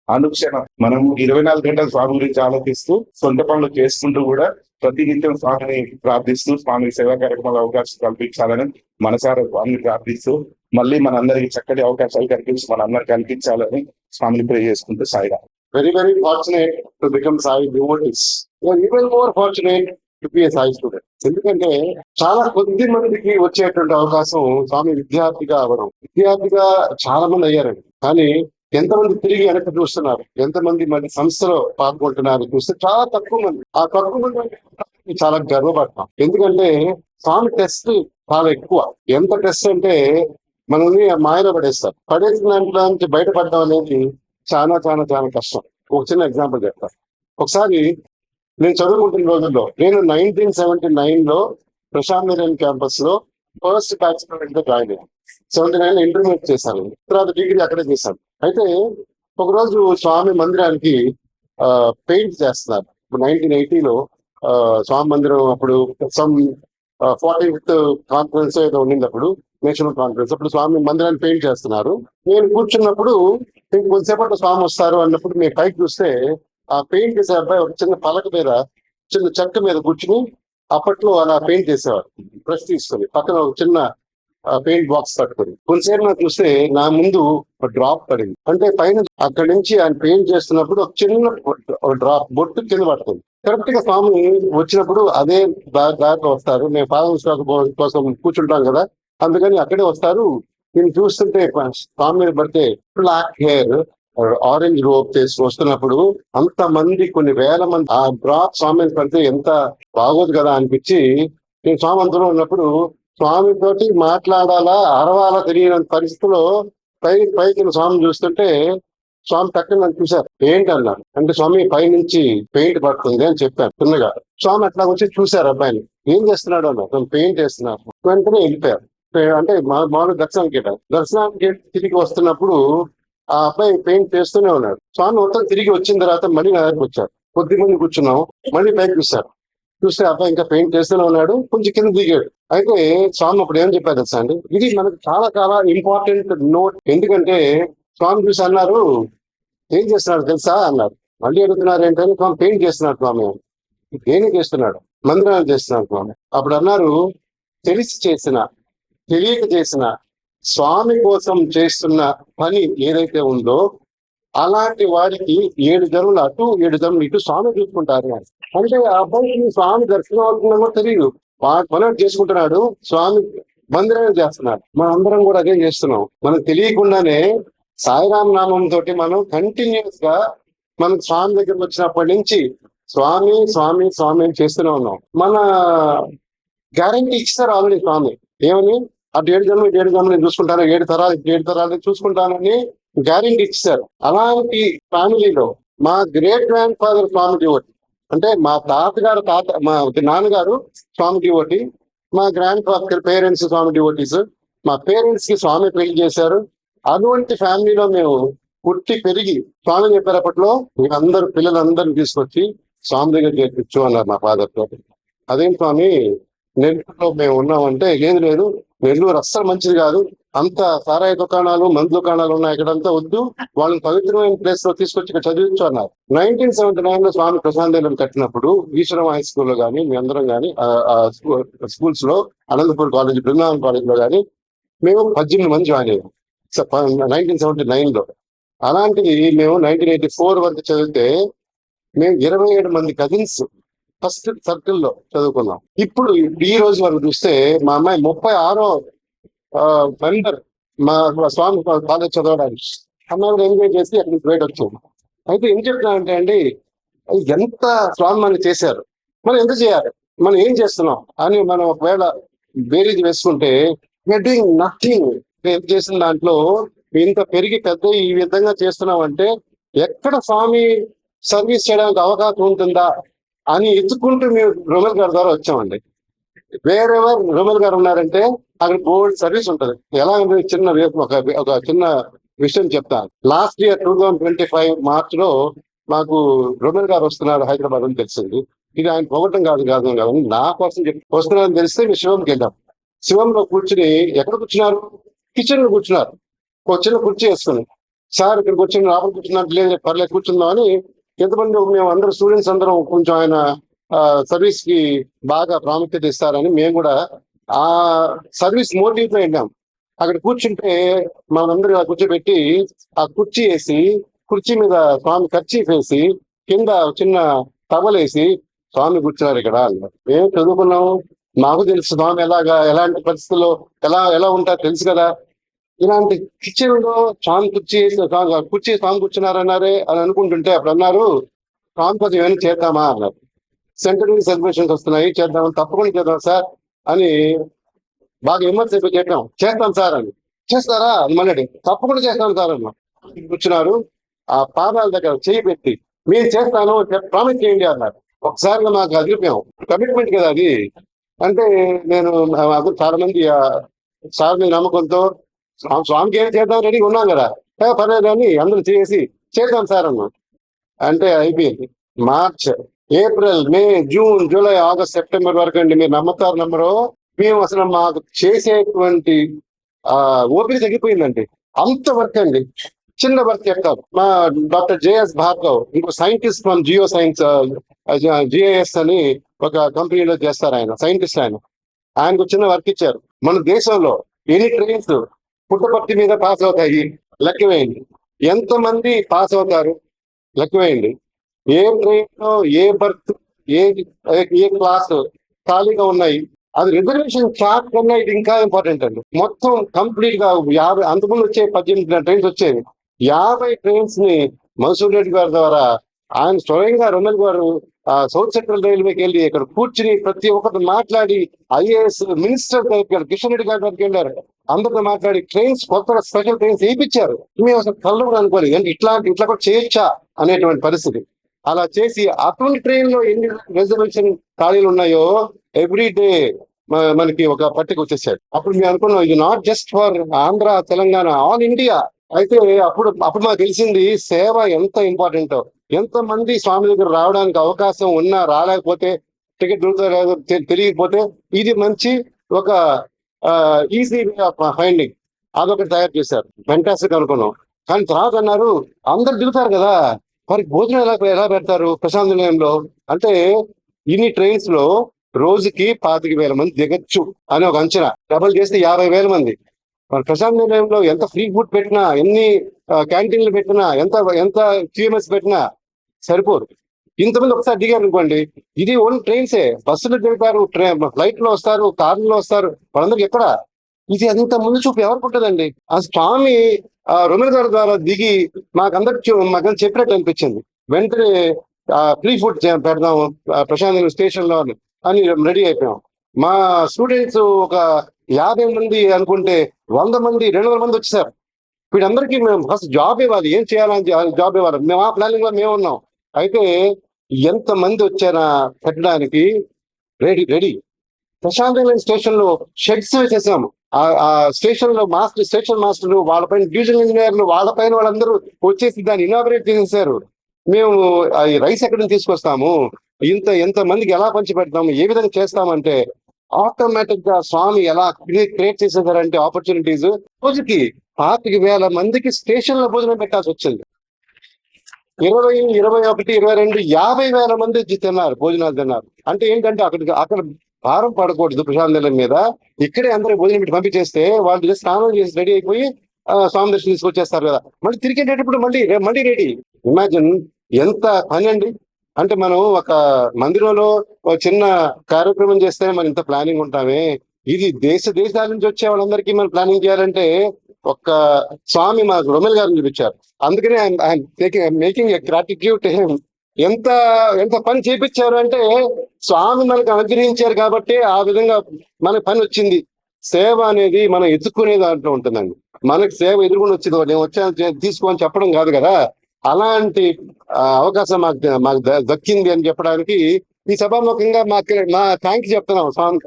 అనుక్షణం మనం 24 గంటలు స్వామి గురించి ఆలోచిస్తూ సొంత పనులు చేసుకుంటూ కూడా ప్రతి నిత్యం స్వామిని ప్రార్థిస్తూ స్వామి సేవా కార్యక్రమాల అవకాశం కల్పించాలని మనసారా స్వామిని ప్రార్థిస్తూ మళ్ళీ మనందరికి చక్కటి అవకాశాలు కల్పించి మనందరికి కల్పించాలని స్వామిని ప్రే చేసుకుంటూ Sairam. Very, very fortunate to become Sai devotees. We are even more fortunate to be a Sai student. ఎందుకంటే చాలా కొద్ది మందికి వచ్చేటువంటి అవకాశం స్వామి విద్యార్థిగా అవ్వడం. విద్యార్థిగా చాలా మంది అయ్యారండి, కానీ ఎంతమంది తిరిగి వెనక్కి చూస్తున్నారు, ఎంతమంది మరి సంస్థలో పాల్గొంటున్నారు చూస్తే చాలా తక్కువ మంది. ఆ తక్కువ మంది చాలా గర్వపడతాం. ఎందుకంటే స్వామి టెస్ట్ చాలా ఎక్కువ. ఎంత టెస్ట్ అంటే మనల్ని మాయలో పడేసిన దాంట్లో నుంచి బయటపడడం అనేది చాలా చాలా చాలా కష్టం. ఒక చిన్న ఎగ్జాంపుల్ చెప్తాను. ఒకసారి నేను చదువుకుంటున్న రోజుల్లో, నేను 1979లో ప్రశాంత్ నిలయం క్యాంపస్ లో ఫస్ట్ బ్యాచ్ జాయిన్ అయ్యాను. 79 ఇంటర్మీడియట్ చేశాను, తర్వాత డిగ్రీ అక్కడే చేశాను. అయితే ఒకరోజు స్వామి మందిరానికి పెయింట్ చేస్తున్నారు. 1980లో స్వామి మందిరం అప్పుడు సమ్ 40th కాన్ఫరెన్స్ ఏదో ఉండింది, అప్పుడు నేషనల్ కాన్ఫరెన్స్. అప్పుడు స్వామి మందిరాన్ని పెయింట్ చేస్తున్నారు. నేను కూర్చున్నప్పుడు కొంతసేపట్లో స్వామి వస్తారు అన్నప్పుడు నేను పైకి చూస్తే ఆ పెయింట్ చేసే అబ్బాయి ఒక చిన్న పలక మీద, చిన్న చెక్క మీద కూర్చుని అప్పట్లో అలా పెయింట్ చేసేవారు. బ్రష్ తీసుకొని పక్కన ఒక చిన్న పెయింట్ బాక్స్ పట్టుకొని. కొంతసేపు నాకు చూస్తే నా ముందు ఒక డ్రాప్ పడింది. అంటే పైన అక్కడి నుంచి ఆయన పెయింట్ చేస్తున్నప్పుడు ఒక చిన్న డ్రాప్ బొట్టు కింద పడుతుంది. కరెక్ట్ గా స్వామి వచ్చినప్పుడు అదే దారిలో వస్తారు. మేము పాదం కోసం కూర్చుంటాం కదా, అందుకని అక్కడే వస్తారు. నేను చూస్తుంటే స్వామి మీద పడితే బ్లాక్ హెయిర్, ఆరెంజ్ రోప్ చేసి వస్తున్నప్పుడు అంత మంది, కొన్ని వేల మంది ఆ డ్రాప్ స్వామి మీద పడితే ఎంత బాగోదు కదా అనిపించి, నేను స్వామి అంతలో ఉన్నప్పుడు స్వామి తోటి మాట్లాడాలా అరవాలా తెలియని పరిస్థితిలో పైకి స్వామిని చూస్తుంటే స్వామి టక్కున నన్ను చూశారు. ఏంటి అన్నారు. అంటే స్వామి పైనుంచి పెయింట్ పడుతుంది అని చెప్పాను చిన్నగా. స్వామి అట్లా వచ్చి చూశారు అబ్బాయిని, ఏం చేస్తున్నాడు అన్నారు. పెయింట్ వేస్తున్నారు. వెంటనే వెళ్ళిపోయారు. అంటే మామూలు దర్శనానికి తిరిగి వస్తున్నప్పుడు ఆ అబ్బాయి పెయింట్ చేస్తూనే ఉన్నాడు. స్వామి మొత్తం తిరిగి వచ్చిన తర్వాత మళ్ళీ నా దగ్గరకు వచ్చారు. కొద్దిమంది కూర్చున్నాం, మళ్ళీ పైకి చూశారు. చూస్తే అబ్బాయి ఇంకా పెయింట్ చేస్తూనే ఉన్నాడు. కొంచెం కింద దిగాడు. అయితే స్వామి అప్పుడు ఏం చెప్పారు తెలుసా అండి, ఇది మనకు చాలా చాలా ఇంపార్టెంట్ నోట్. ఎందుకంటే స్వామి చూసి అన్నారు, ఏం చేస్తున్నాడు తెలుసా అన్నారు. మళ్ళీ అడుగుతున్నారు ఏంటంటే, స్వామి పెయింట్ చేస్తున్నాడు స్వామి. దేనికి చేస్తున్నాడు? మందిరాలు చేస్తున్నాడు స్వామి. అప్పుడు అన్నారు, తెలిసి చేసిన తెలియక చేసిన స్వామి కోసం చేస్తున్న పని ఏదైతే ఉందో అలాంటి వాడికి 7 జన్మలు అటు 7 జన్మలు ఇటు స్వామి చూసుకుంటారు. అంటే ఆ అబ్బాయికి స్వామి దర్శనం అవుతుందో తెలియదు, మనం చేసుకుంటున్నాడు, స్వామి మందిరాన్ని చేస్తున్నాడు. మనం అందరం కూడా అదే చేస్తున్నాం. మనకు తెలియకుండానే సాయిరాం నామం తోటి మనం కంటిన్యూస్ గా మనం స్వామి దగ్గరకు వచ్చినప్పటి నుంచి స్వామి స్వామి స్వామి అని చేస్తూనే ఉన్నాం. మన గ్యారంటీ ఇచ్చారు ఆల్రెడీ స్వామి. ఏమని? అటు 7 జన్మలు నేను చూసుకుంటాను, 7 తరాలు చూసుకుంటానని గ్యారంటీ ఇచ్చారు. అలాంటి ఫ్యామిలీలో మా గ్రేట్ గ్రాండ్ ఫాదర్ స్వామి డివోటీ, అంటే మా మా నాన్నగారు స్వామి డివోటీ, మా గ్రాండ్ ఫాదర్ పేరెంట్స్ స్వామి డివోటీస్, మా పేరెంట్స్ కి స్వామి పెళ్లి చేశారు. అటువంటి ఫ్యామిలీలో మేము పుట్టి పెరిగి స్వామి చెప్పారు అప్పట్లో, మీరు అందరు పిల్లలందరినీ తీసుకొచ్చి స్వామి దగ్గర చేర్పించు అన్నారు మా ఫాదర్ తో. అదేం స్వామి నెల్లూరులో మేము ఉన్నామంటే, లేదు నెల్లూరు అస్సలు మంచిది కాదు, అంత సారాయి దుకాణాలు మందు దుకాణాలు ఉన్నాయి, ఇక్కడంతా వద్దు, వాళ్ళని పవిత్రమైన ప్లేస్ లో తీసుకొచ్చి ఇక్కడ చదివించు అన్నారు. 1979 లో స్వామి ప్రశాంత్ కట్టినప్పుడు ఈశ్వరం హై స్కూల్లో కానీ మీ అందరం కానీ స్కూల్స్ లో అనంతపూర్ కాలేజ్, బృందావన్ కాలేజ్ లో కానీ మేము 18 మంది జాయిన్ అయ్యాం 1979 లో. అలాంటిది మేము 1984 వరకు చదివితే మేము 27 మంది కజిన్స్ ఫస్ట్ సర్కిల్లో చదువుకున్నాం. ఇప్పుడు ఈ రోజు వరకు చూస్తే మా అమ్మాయి 36వ మెంబర్ మా స్వామి కాలేజ్ చదవడానికి. అమ్మాయి కూడా ఎంజాయ్ చేసి అక్కడికి బయట వచ్చాము. అయితే ఏం చెప్తున్నానంటే అండి, ఎంత స్వామి మనకి చేశారు, మనం ఎంత చేయాలి, మనం ఏం చేస్తున్నాం అని మనం ఒకవేళ బేరీజ్ వేసుకుంటే వీఆర్ డూయింగ్ నథింగ్. ఏం చేసిన దాంట్లో ఇంత పెరిగి పెద్ద ఈ విధంగా చేస్తున్నాం అంటే ఎక్కడ స్వామి సర్వీస్ చేయడానికి అవకాశం ఉంటుందా అని ఎత్తుకుంటూ మేము రొమల్ గారి ద్వారా వచ్చామండి. వేరెవర్ రొమల్ గారు ఉన్నారంటే అక్కడ బోర్డ్ సర్వీస్ ఉంటుంది. ఎలా చిన్న ఒక చిన్న విషయం చెప్తాను. లాస్ట్ ఇయర్ 2025 మార్చ్ లో మాకు రొమల్ గారు వస్తున్నారు హైదరాబాద్ అని తెలిసింది. ఇది ఆయన పొగటం కాదు నా కోసం వస్తున్నారని తెలిస్తే మేము శివంకి వెళ్ళాం. శివంలో కూర్చుని ఎక్కడ కూర్చున్నారు? కిచెన్ లో కూర్చున్నారు. ఒక చిన్న కుర్చీ వేసుకుని, సార్ ఇక్కడికి వచ్చి లోపల కూర్చున్నట్టు లేదు, పర్లేదు కూర్చుందాం అని ఎంతమంది మేము అందరూ స్టూడెంట్స్ అందరం కొంచెం ఆయన సర్వీస్ కి బాగా ప్రాముఖ్యత ఇస్తారని మేము కూడా ఆ సర్వీస్ మోటివ్ తో వెళ్ళాం. అక్కడ కూర్చుంటే మనందరూ కూర్చోబెట్టి ఆ కుర్చీ వేసి, కుర్చీ మీద స్వామి కర్చీఫ్ వేసి, కింద చిన్న టవలేసి స్వామి కూర్చున్నారు ఇక్కడ అన్నారు. మేము చదువుకున్నాము, మాకు తెలుసు స్వామి ఎలాంటి పరిస్థితుల్లో ఎలా ఉంటారో తెలుసు కదా. ఇలాంటి కిచెన్ లో స్వామి కుర్చీ స్వామి కూర్చున్నారన్నారే అని అనుకుంటుంటే అప్పుడు అన్నారు, స్వామి కోసం ఏమైనా చేద్దామా అన్నారు. సెంటరీ సెలబ్రేషన్స్ వస్తున్నాయి, చేద్దామని. తప్పకుండా చేద్దాం సార్ అని బాగా విమర్శ చేస్తాం సార్ అని. చేస్తారా అని మళ్ళీ తప్పకుండా చేస్తాం సార్ అన్న. కూర్చున్నారు, ఆ పాదాల దగ్గర చేయి పెట్టి మీరు చేస్తాను ప్రామిస్ చేయండి అన్నారు. ఒకసారిగా నాకు అదిరిపోయాం, కమిట్మెంట్ కదా అది. అంటే నేను చాలా మంది సార్ మీద నమ్మకంతో స్వామికి ఏం చేద్దాం రెడీగా ఉన్నాం కదా, పర్లేదు అని అందరూ చేద్దాం సార్ అన్నా. అంటే అయిపోయింది. మార్చ్, ఏప్రిల్, మే, జూన్, జూలై, ఆగస్ట్, సెప్టెంబర్ వరకు అండి. మీరు నమ్మరో మేము అసలు మాకు చేసేటువంటి ఓపిక తగ్గిపోయిందండి. అంత వర్క్ అండి, చిన్న వర్క్ చెప్తారు. మా డాక్టర్ జేఎస్ భార్గవ్, ఇంకో scientist from Jio science, GIS అని ఒక కంపెనీలో చేస్తారు. ఆయన సైంటిస్ట్. ఆయనకు చిన్న వర్క్ ఇచ్చారు. మన దేశంలో ఎన్ని ట్రైన్స్ పుట్టపర్తి మీద పాస్ అవుతాయి లెక్క వేయండి, ఎంతమంది పాస్ అవుతారు లెక్క వేయండి, ఏ ట్రైన్ లో ఏ బర్త్ ఏ ఏ క్లాస్ ఖాళీగా ఉన్నాయి, అది రిజర్వేషన్ చార్ట్ కన్నా ఇది ఇంకా ఇంపార్టెంట్ అండి. మొత్తం కంప్లీట్ గా 50 అంతకుముందు వచ్చే 18 ట్రైన్స్ వచ్చేవి, 50 ట్రైన్స్ ని మన్సూర్ రెడ్డి గారి ద్వారా ఆయన స్వయంగా రొమెల్ గారు సౌత్ సెంట్రల్ రైల్వేకి వెళ్ళి ఇక్కడ కూర్చుని ప్రతి ఒక్కరు మాట్లాడి, ఐఏఎస్ మినిస్టర్ దగ్గర కిషన్ రెడ్డి గారి దగ్గరికి వెళ్ళారు, అందరితో మాట్లాడి ట్రైన్స్ కొత్తగా స్పెషల్ ట్రైన్స్ వేయించారు. మేము అసలు కళ్ళు కూడా అనుకోలేదు అంటే ఇట్లా కూడా చేయొచ్చా అనేటువంటి పరిస్థితి. అలా చేసి అటువంటి ట్రైన్ లో ఎన్ని రిజర్వేషన్ ఖాళీలు ఉన్నాయో ఎవ్రీ డే మనకి ఒక పట్టిక వచ్చేసాడు. అప్పుడు మేము అనుకున్నాం ఇది not just for Andhra Telangana, all India. అయితే అప్పుడు మాకు తెలిసింది సేవ ఎంత ఇంపార్టెంటో. ఎంతమంది స్వామి దగ్గర రావడానికి అవకాశం ఉన్నా రాలేకపోతే, టికెట్ దొరుకుతుందో తెలియకపోతే ఇది మంచి ఒక ఈజీ వే ఆఫ్ ఫైండింగ్, అదొకటి తయారు చేశారు. ఫెంటాస్టిక్ అనుకున్నాం. కానీ తర్వాత అన్నారు అందరు దిగుతారు కదా, మరి భోజనం ఎలా పెడతారు ప్రశాంత్ నిలయంలో అంటే, ఇన్ని ట్రైన్స్ లో రోజుకి 25,000 మంది దిగచ్చు అని ఒక అంచనా. డబుల్ చేస్తే 50,000 మంది. మరి ప్రశాంత్ నిలయంలో ఎంత ఫ్రీ ఫుడ్ పెట్టినా, ఎన్ని క్యాంటీన్లు పెట్టినా, ఎంత క్యూఎంఎస్ పెట్టినా సరిపోరు. ఇంతమంది ఒకసారి దిగారు అనుకోండి, ఇది ఓన్లీ ట్రైన్సే. బస్సులు దిగుతారు, ఫ్లైట్ లో వస్తారు, కార్లో వస్తారు, వాళ్ళందరికి ఎక్కడ ఇది అంత ముందు చూపు ఎవరికి ఉంటుందండి. ఆ స్వామి రొమెల్ గారి ద్వారా దిగి మాకందరికి చెప్పినట్టు అనిపించింది. వెంటనే ఫ్రీ ఫుడ్ పెడదాం ప్రశాంత్ స్టేషన్ లో అని రెడీ అయిపోయాం. మా స్టూడెంట్స్ ఒక 50 మంది అనుకుంటే 100 మంది 200 మంది వచ్చేసారు. వీళ్ళందరికీ మేము ఫస్ట్ జాబ్ ఇవ్వాలి, ఏం చేయాలని జాబ్ ఇవ్వాలి, మేము ఆ ప్లానింగ్ లో మేము ఉన్నాం. అయితే ఎంత మంది వచ్చారా పెట్టడానికి రెడీ. ప్రశాంత్ స్టేషన్ లో షెడ్స్ వేసేసాము. ఆ స్టేషన్ లో స్టేషన్ మాస్టర్లు, వాళ్ళపైన డివిజనల్ ఇంజనీర్లు, వాళ్ళపైన వాళ్ళందరూ వచ్చేసి దాన్ని ఇనాగరేట్ చేసేసారు. మేము ఈ రైస్ ఎక్కడి నుంచి తీసుకొస్తాము, ఎంత మందికి ఎలా పంచి పెడతాము, ఏ విధంగా చేస్తామంటే ఆటోమేటిక్ గా స్వామి ఎలా క్రియేట్ చేసేసారంటే ఆపర్చునిటీస్. రోజుకి 25,000 మందికి స్టేషన్ లో భోజనం పెట్టాల్సి వచ్చింది. 20, 21, 22, 50,000 మంది తిన్నారు, భోజనాలు తిన్నారు. అంటే ఏంటంటే అక్కడ భారం పడకూడదు ప్రశాంత్ నిలయం మీద. ఇక్కడే అందరూ భోజనం పెట్టి పంపించేస్తే వాళ్ళు జస్ట్ స్నానం చేసి రెడీ అయిపోయి స్వామి దర్శనం తీసుకొచ్చేస్తారు కదా, మళ్ళీ తిరిగేటప్పుడు మళ్ళీ రెడీ. ఇమాజిన్ ఎంత పని అండి. అంటే మనం ఒక మందిరంలో ఒక చిన్న కార్యక్రమం చేస్తే మనం ఇంత ప్లానింగ్ ఉంటామే, ఇది దేశాల నుంచి వచ్చే వాళ్ళందరికీ మనం ప్లానింగ్ చేయాలంటే ఒక్క స్వామి మాకు రొమెల్ గారిని చూపించారు. అందుకనే making a gratitude to him. ఎంత పని చేపించారు అంటే స్వామి మనకు అనుగ్రహించారు కాబట్టి ఆ విధంగా మనకు పని వచ్చింది. సేవ అనేది మనం ఎత్తుక్కునే దాంట్లో ఉంటుందండి. మనకి సేవ ఎదురుకుండా వచ్చింది, నేను వచ్చాను తీసుకోని చెప్పడం కాదు కదా. అలాంటి అవకాశం మాకు దక్కింది అని చెప్పడానికి ఈ సభాముఖంగా మా థ్యాంక్స్ చెప్తున్నాం స్వామి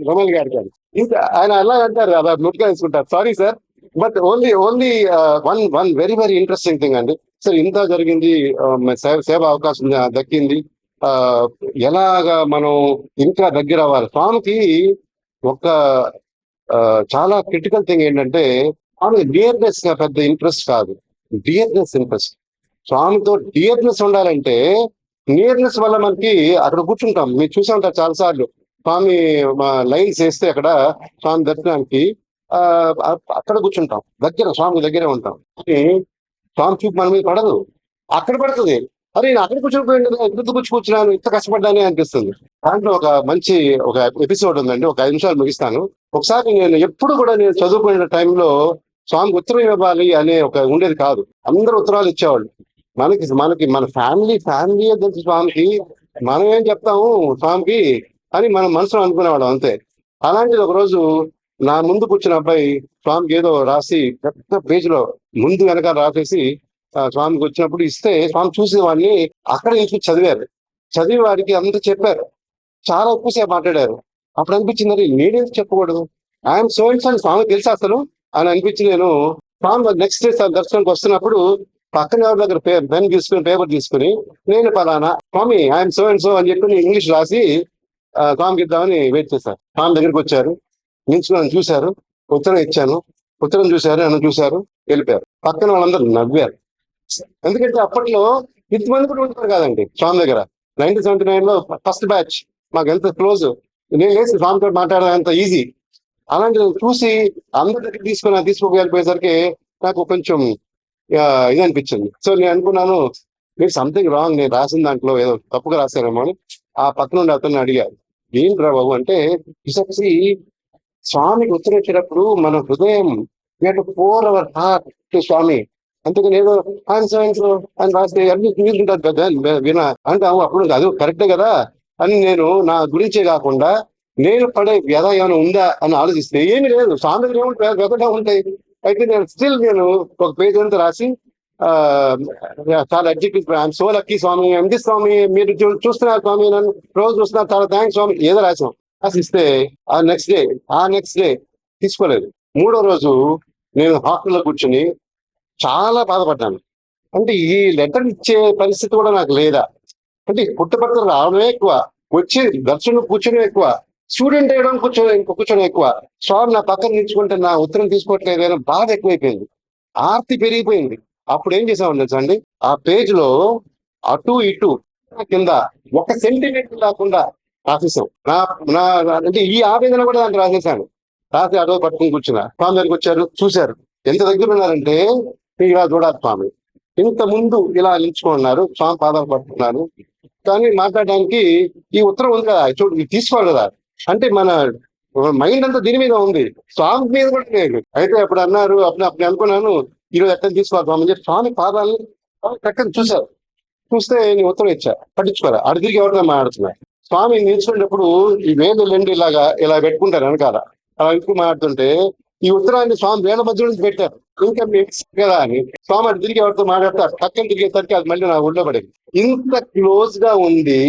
రొమెల్ గారికి. ఇంకా ఆయన ఎలా అంటారు అలా నోట్గా తీసుకుంటారు, sorry sir, but only one very very interesting thing అండి. సార్ ఇంత జరిగింది, సేవ అవకాశం దక్కింది, ఎలాగా మనం ఇంకా దగ్గర అవ్వాలి స్వామికి. ఒక చాలా క్రిటికల్ థింగ్ ఏంటంటే స్వామి డియర్నెస్ పెద్ద ఇంట్రెస్ట్ కాదు, డియర్నెస్ ఇంట్రెస్ట్. స్వామితో డియర్నెస్ ఉండాలంటే నియర్నెస్ వల్ల మనకి అక్కడ కూర్చుంటాం. మీరు చూసే ఉంటారు చాలా సార్లు స్వామి లైన్స్ వేస్తే అక్కడ స్వామి దర్శనానికి అక్కడ కూర్చుంటాం, స్వామి దగ్గరే ఉంటాం. స్వామి చూపు మన మీద పడదు, అక్కడ పడుతుంది. అరే నేను అక్కడ కూర్చోపోయింది, ఇంత కూర్చున్నాను, ఇంత కష్టపడ్డానే అనిపిస్తుంది. దాంట్లో ఒక మంచి ఎపిసోడ్ ఉందండి, ఒక 5 నిమిషాలు ముగిస్తాను. ఒకసారి ఎప్పుడు కూడా నేను చదువుకునే టైంలో స్వామికి ఉత్తరం ఇవ్వాలి అనే ఉండేది కాదు. అందరూ ఉత్తరాలు ఇచ్చేవాళ్ళు. మనకి మన ఫ్యామిలీ తెలుసు స్వామికి, మనం ఏం చెప్తాము స్వామికి అని మనం మనసులో అనుకునేవాళ్ళం అంతే. అలాంటిది ఒకరోజు నా ముందు కూర్చున్న అబ్బాయి స్వామికి ఏదో రాసి పెద్ద పేజీలో ముందు వెనకాల రాసేసి స్వామికి వచ్చినప్పుడు ఇస్తే స్వామి చూసిన వాడిని అక్కడ నుంచి చదివి వాడికి అంత చెప్పారు, చాలా ఎక్కువసేపు మాట్లాడారు. అప్పుడు అనిపించింది నేనేం చెప్పకూడదు, ఐఎమ్ సో అండ్ సో అని స్వామికి తెలుసా అసలు అని అనిపించి నేను స్వామి నెక్స్ట్ డే దర్శనానికి వస్తున్నప్పుడు పక్కన ఎవరి దగ్గర పెన్ తీసుకుని పేపర్ తీసుకుని నేను పలానా స్వామి ఐఎమ్ సో అండ్ సో అని చెప్పి ఇంగ్లీష్ రాసి స్వామికి ఇద్దామని వెయిట్ చేశాను. స్వామి దగ్గరికి వచ్చారు, నిల్చుని చూశారు, ఉత్తరం ఇచ్చాను, ఉత్తరం చూశారు, నన్ను చూశారు, వెళ్ళిపోయారు. పక్కన వాళ్ళందరూ నవ్వారు. ఎందుకంటే అప్పట్లో ఇంతమంది కూడా ఉంటారు కదండి స్వామి దగ్గర. 1979లో ఫస్ట్ బ్యాచ్ మాకు ఎంత క్లోజ్, నేను లేసి స్వామితో మాట్లాడడం అంత ఈజీ. అలాంటి చూసి అందరి దగ్గర తీసుకుపోయేసరికి నాకు కొంచెం ఇది అనిపించింది. సో నేను అనుకున్నాను మీరు సంథింగ్ రాంగ్, నేను రాసిన దాంట్లో ఏదో తప్పుగా రాశారేమో అని ఆ పక్కన ఉండి అతన్ని అడిగారు. ఏంట్రా బాబు అంటే, ఇసక్సి స్వామికి ఉత్తరం ఇచ్చేటప్పుడు మన హృదయం పోర్ అవర్ హార్ట్ టు స్వామి, అందుకని ఏదో ఆన్సర్ అని రాస్తే అన్ని చూసుకుంటారు కదా వినా అంటే అప్పుడు అది కరెక్టే కదా అని నేను నా గురించే కాకుండా నేను పడే వ్యధ ఏమైనా ఉందా అని ఆలోచిస్తే ఏమీ లేదు. స్వామి దగ్గర ఏముంటాయి, వ్యధగా ఉంటాయి. అయితే నేను స్టిల్ నేను ఒక పేజ్ అంతా రాసి చాలా అడ్జెక్టివ్, ఐఎమ్ సో లక్కీ స్వామి, ఎంది స్వామి, మీరు చూస్తున్నారు స్వామి, నన్ను రోజు చూస్తున్నారు, చాలా థ్యాంక్స్ స్వామి, ఏదో రాసాం. రాసిస్తే ఆ నెక్స్ట్ డే తీసుకోలేదు. మూడో రోజు నేను హాస్టల్లో కూర్చుని చాలా బాధపడ్డాను. అంటే ఈ లెటర్ ఇచ్చే పరిస్థితి కూడా నాకు లేదా, అంటే పుట్టపర్తలు రావడమే ఎక్కువ, వచ్చి దర్శనం కూర్చొని ఎక్కువ, స్టూడెంట్ అయ్యడం కూర్చొని ఎక్కువ, స్వామి నా పక్కన నిల్చుకుంటే నా ఉత్తరం తీసుకోవట్లేదని బాధ ఎక్కువైపోయింది, ఆర్తి పెరిగిపోయింది. అప్పుడు ఏం చేసామని తెలుసా అండి, ఆ పేజ్ లో అటు ఇటు కింద ఒక సెంటిమీటర్ లేకుండా రాసేసాం. నా నా అంటే ఈ ఆవేదన కూడా దాంట్లో రాసేసాను. రాసి అడవి పట్టుకుని కూర్చున్నా. స్వామి దగ్గరికి వచ్చారు, చూశారు, ఎంత దగ్గర ఉన్నారంటే ఇలా చూడాలి స్వామి, ఇంత ముందు ఇలా నిల్చుకున్నారు, స్వామి పాదాలు పట్టుకున్నారు, కానీ మాట్లాడడానికి ఈ ఉత్తరం ఉంది కదా, చూడు ఇది తీసుకోవాలి కదా, అంటే మన మైండ్ అంతా దీని మీద ఉంది, స్వామి మీద కూడా లేదు. అయితే అప్పుడు అన్నారు, అప్పుడు అనుకున్నాను ఈరోజు ఎక్కడ తీసుకోవాలి స్వామి అని చెప్పి స్వామి పాదాలని చక్కని చూశారు. చూస్తే నేను ఉత్తరం ఇచ్చా, పట్టించుకోరా, అటు తిరిగి ఎవరితో మాట్లాడుతున్నారు. స్వామి నిల్చుకునేటప్పుడు ఈ వేలు రెండు ఇలా పెట్టుకుంటారు వెనకాల, అలా ఇంటికి మాట్లాడుతుంటే ఈ ఉత్తరాన్ని స్వామి వేల మధ్య నుంచి పెట్టారు. ఇంకా మిక్స్ కదా అని స్వామి అటు తిరిగి ఎవరితో మాట్లాడతారు, పక్కన తిరిగేసరికి అది మళ్ళీ నా ఒళ్ళో పడేది. ఇంత క్లోజ్ గా ఉంది,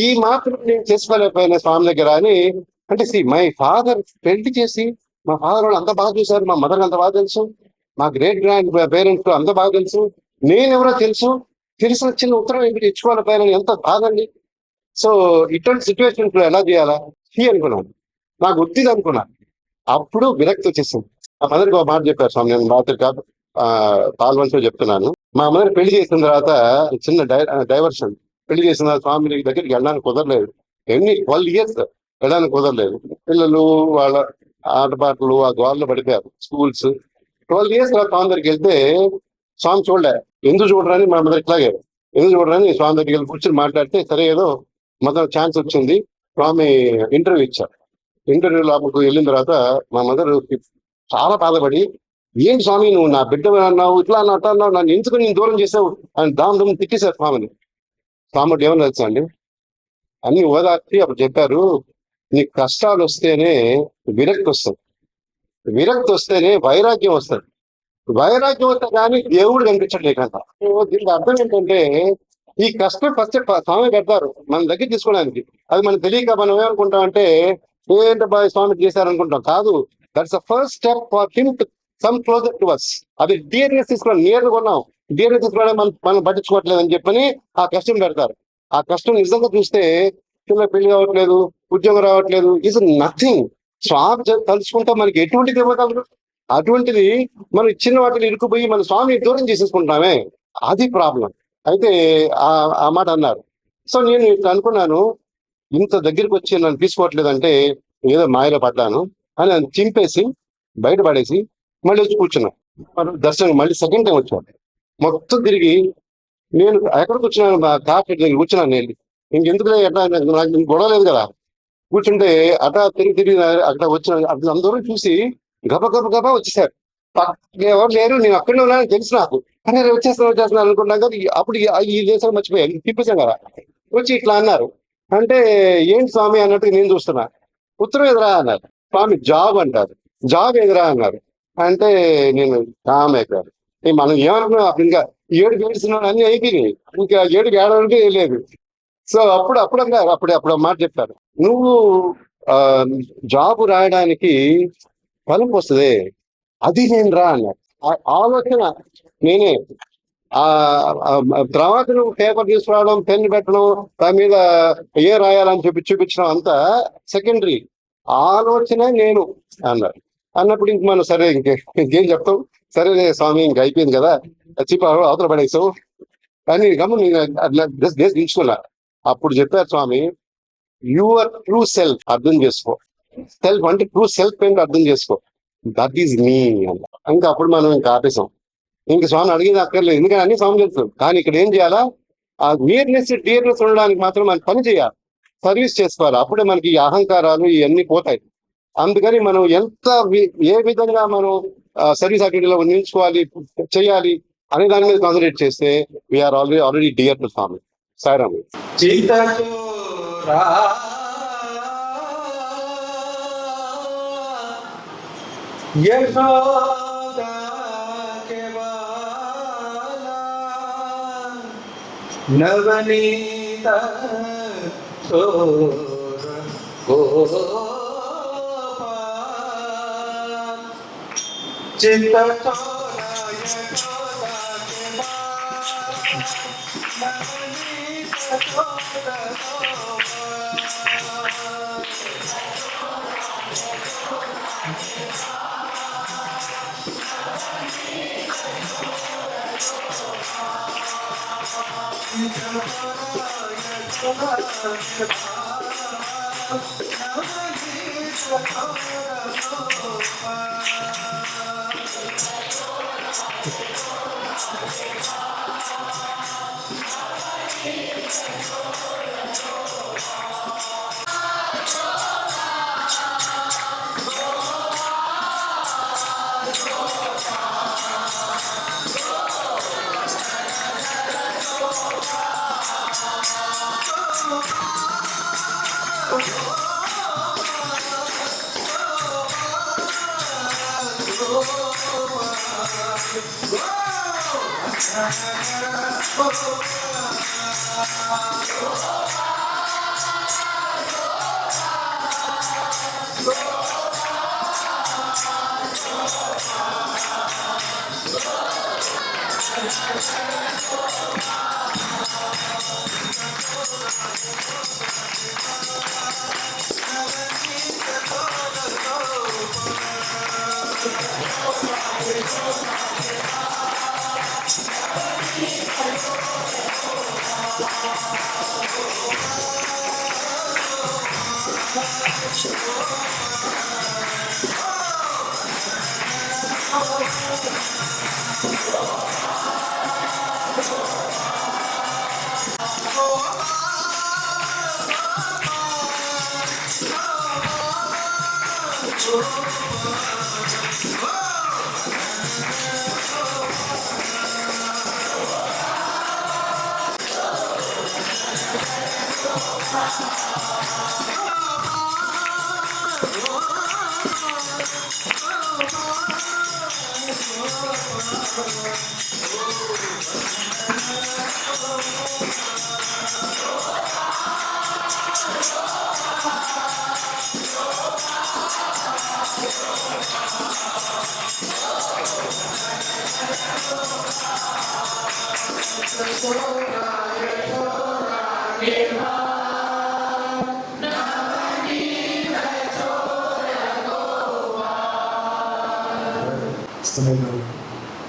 ఈ మాత్రం నేను చేసుకోలేకపోయినా స్వామి దగ్గర అని. అంటే మై ఫాదర్ పెళ్లి చేసి, మా ఫాదర్ వాళ్ళు అంత బాగా చూశారు, మా మదర్ అంత బాగా తెలుసు, మా గ్రేట్ గ్రాండ్ పేరెంట్స్ అంత బాగా తెలుసు, నేనెవరో తెలుసు, తెలిసిన చిన్న ఉత్తరం ఏంటి ఇచ్చుకోలేకపోయినా ఎంత బాధ అండి. సో ఇటువంటి సిచ్యువేషన్స్ లో ఎలా చేయాలా అనుకున్నాను, నాకు వద్దు అనుకున్నా. అప్పుడు విరక్తి వచ్చేసింది. మా మదర్కి ఒక మాట చెప్పారు స్వామి, నేను రాత్రి కాదు పాల్వంచలో చెప్తున్నాను. మా మదర్ పెళ్లి చేసిన తర్వాత చిన్న డైవర్షన్, పెళ్లి చేసిన తర్వాత స్వామి దగ్గరికి వెళ్ళడానికి కుదరలేదు. 12 years వెళ్ళడానికి కుదరలేదు. పిల్లలు వాళ్ళ ఆటపాటలు ఆ గోల్లో పడిపోయారు, స్కూల్స్. 12 years స్వామి దగ్గరికి వెళ్తే స్వామి చూడలే. ఎందుకు చూడరని మా మదర్ ఇట్లాగే, ఎందుకు చూడరని స్వామి దగ్గరికి వెళ్ళి కూర్చొని మాట్లాడితే, సరే ఏదో మదర్ ఛాన్స్ వచ్చింది, స్వామి ఇంటర్వ్యూ ఇచ్చారు. ఇంటర్వ్యూ లోపలికి వెళ్ళిన తర్వాత మా మదర్ చాలా బాధపడి, ఏంటి స్వామి నువ్వు నా బిడ్డ అన్నావు, ఇట్లా అన్నావు, నన్ను ఎందుకు నేను దూరం చేసావు అని దాని తిట్టేశారు స్వామిని. స్వామి ఏమన్నా తెలుసా అండి, అన్ని ఓదార్చి అప్పుడు చెప్పారు, నీకు కష్టాలు వస్తేనే విరక్తి వస్తుంది, విరక్తి వస్తేనే వైరాగ్యం వస్తుంది, వైరాగ్యం వస్తే కానీ దేవుడు కనిపించట్లేకంట. దీనికి అర్థం ఏంటంటే, ఈ కష్టం ఫస్ట్ స్వామి పెడతారు మన దగ్గర తీసుకోవడానికి, అది మనకు తెలియక మనం ఏమనుకుంటాం అంటే ఏంటబ్బా స్వామి చేశారనుకుంటాం. కాదు, that's the first step for him to come closer to us. అది డియర్నెస్ తీసుకోవడం, నియర్గా కొన్నాం, డియర్నెస్ తీసుకోవడం మనం పట్టించుకోవట్లేదు అని చెప్పని ఆ కష్టం పెడతారు. ఆ కష్టం నిజంగా చూస్తే పిల్లలు పెళ్లి కావట్లేదు, ఉద్యోగం రావట్లేదు, ఇస్ నథింగ్. స్వామి తలుచుకుంటే మనకి ఎటువంటిది ఇవ్వగలరు, అటువంటిది మనం ఇచ్చిన వాటిని ఇరుక్కుపోయి మన స్వామిని దూరం చేసేసుకుంటామే, అది ప్రాబ్లం. అయితే ఆ మాట అన్నారు. సో నేను ఇట్లా అనుకున్నాను, ఇంత దగ్గరికి వచ్చి నన్ను తీసుకోవట్లేదంటే ఏదో మాయలో పడ్డాను అని నన్ను చింపేసి బయటపడేసి మళ్ళీ వచ్చి కూర్చున్నాను. దర్శనం మళ్ళీ సెకండ్ టైం వచ్చాను. మొత్తం తిరిగి నేను ఎక్కడ కూర్చున్నాను, కాఫీ దగ్గర కూర్చున్నాను. నేను ఇంకెందుకు ఎట్లా, నాకు గొడవ లేదు కదా. కూర్చుంటే అటా తిరిగి అక్కడ వచ్చిన అందరూ చూసి గబ వచ్చేసారు. ఎవరు లేరు, నేను అక్కడే ఉన్నానని తెలుసు నాకు. కానీ వచ్చేస్తాను అనుకున్నాం కదా. అప్పుడు ఈ దేశం మర్చిపోయాను, తిప్పేసాం కదా. వచ్చి ఇట్లా అన్నారు. అంటే ఏంటి స్వామి అన్నట్టుగా నేను చూస్తున్నా. ఉత్తరం ఎదురా అన్నారు. స్వామి జాబ్ అంటారు, జాబ్ ఎదురా అన్నారు. అంటే నేను కామ్ అయిపోయారు. మనం ఏమనుకున్నాం, అప్పుడు ఇంకా 7 గేడ్స్ అన్ని అయిపోయినాయి, ఇంకా 7 ఏడవడానికి లేదు. సో అప్పుడు మాట చెప్పారు, నువ్వు జాబ్ రాయడానికి పలుపు వస్తుంది, అది నేను రా అన్నారు. ఆలోచన నేనే. తర్వాత నువ్వు పేపర్ తీసుకురావడం, పెన్ పెట్టడం, దాని మీద ఏ రాయాలని చూపించడం అంతా సెకండరీ, ఆలోచన నేను అన్నారు. అన్నప్పుడు ఇంక మనం సరే ఇంకేం చెప్తాం, సరే స్వామి ఇంక అయిపోయింది కదా, చిప్ప అవతల పడేసావు అని దించుకున్నా. అప్పుడు చెప్పారు స్వామి, యువర్ ట్రూ సెల్ఫ్ అర్థం చేసుకో. సెల్ఫ్ అంటే ట్రూ సెల్ఫ్ ఏంటో అర్థం చేసుకో, దట్ ఈజ్ మీ అన్న. ఇంకా అప్పుడు మనం ఇంకా ఆపేసాం. ఇంక స్వామి అడిగేది అక్కర్లేదు, ఎందుకంటే అన్ని స్వామి తెలుసు. కానీ ఇక్కడ ఏం చేయాలా, ఆ నియర్నెస్ డియర్నెస్ ఉండడానికి మాత్రం మనం పని చేయాలి, సర్వీస్ చేసుకోవాలి. అప్పుడే మనకి ఈ అహంకారాలు ఇవన్నీ పోతాయి. అందుకని మనం ఏ విధంగా మనం సర్వీస్ యాక్టివిటీలో నిలుచుకోవాలి, చేయాలి అనే దాని మీద కాన్సన్ట్రేట్ చేస్తే వీఆర్ ఆల్రెడీ డియర్ టు స్వామి. సాయిరామ్. నవనీత చిత్త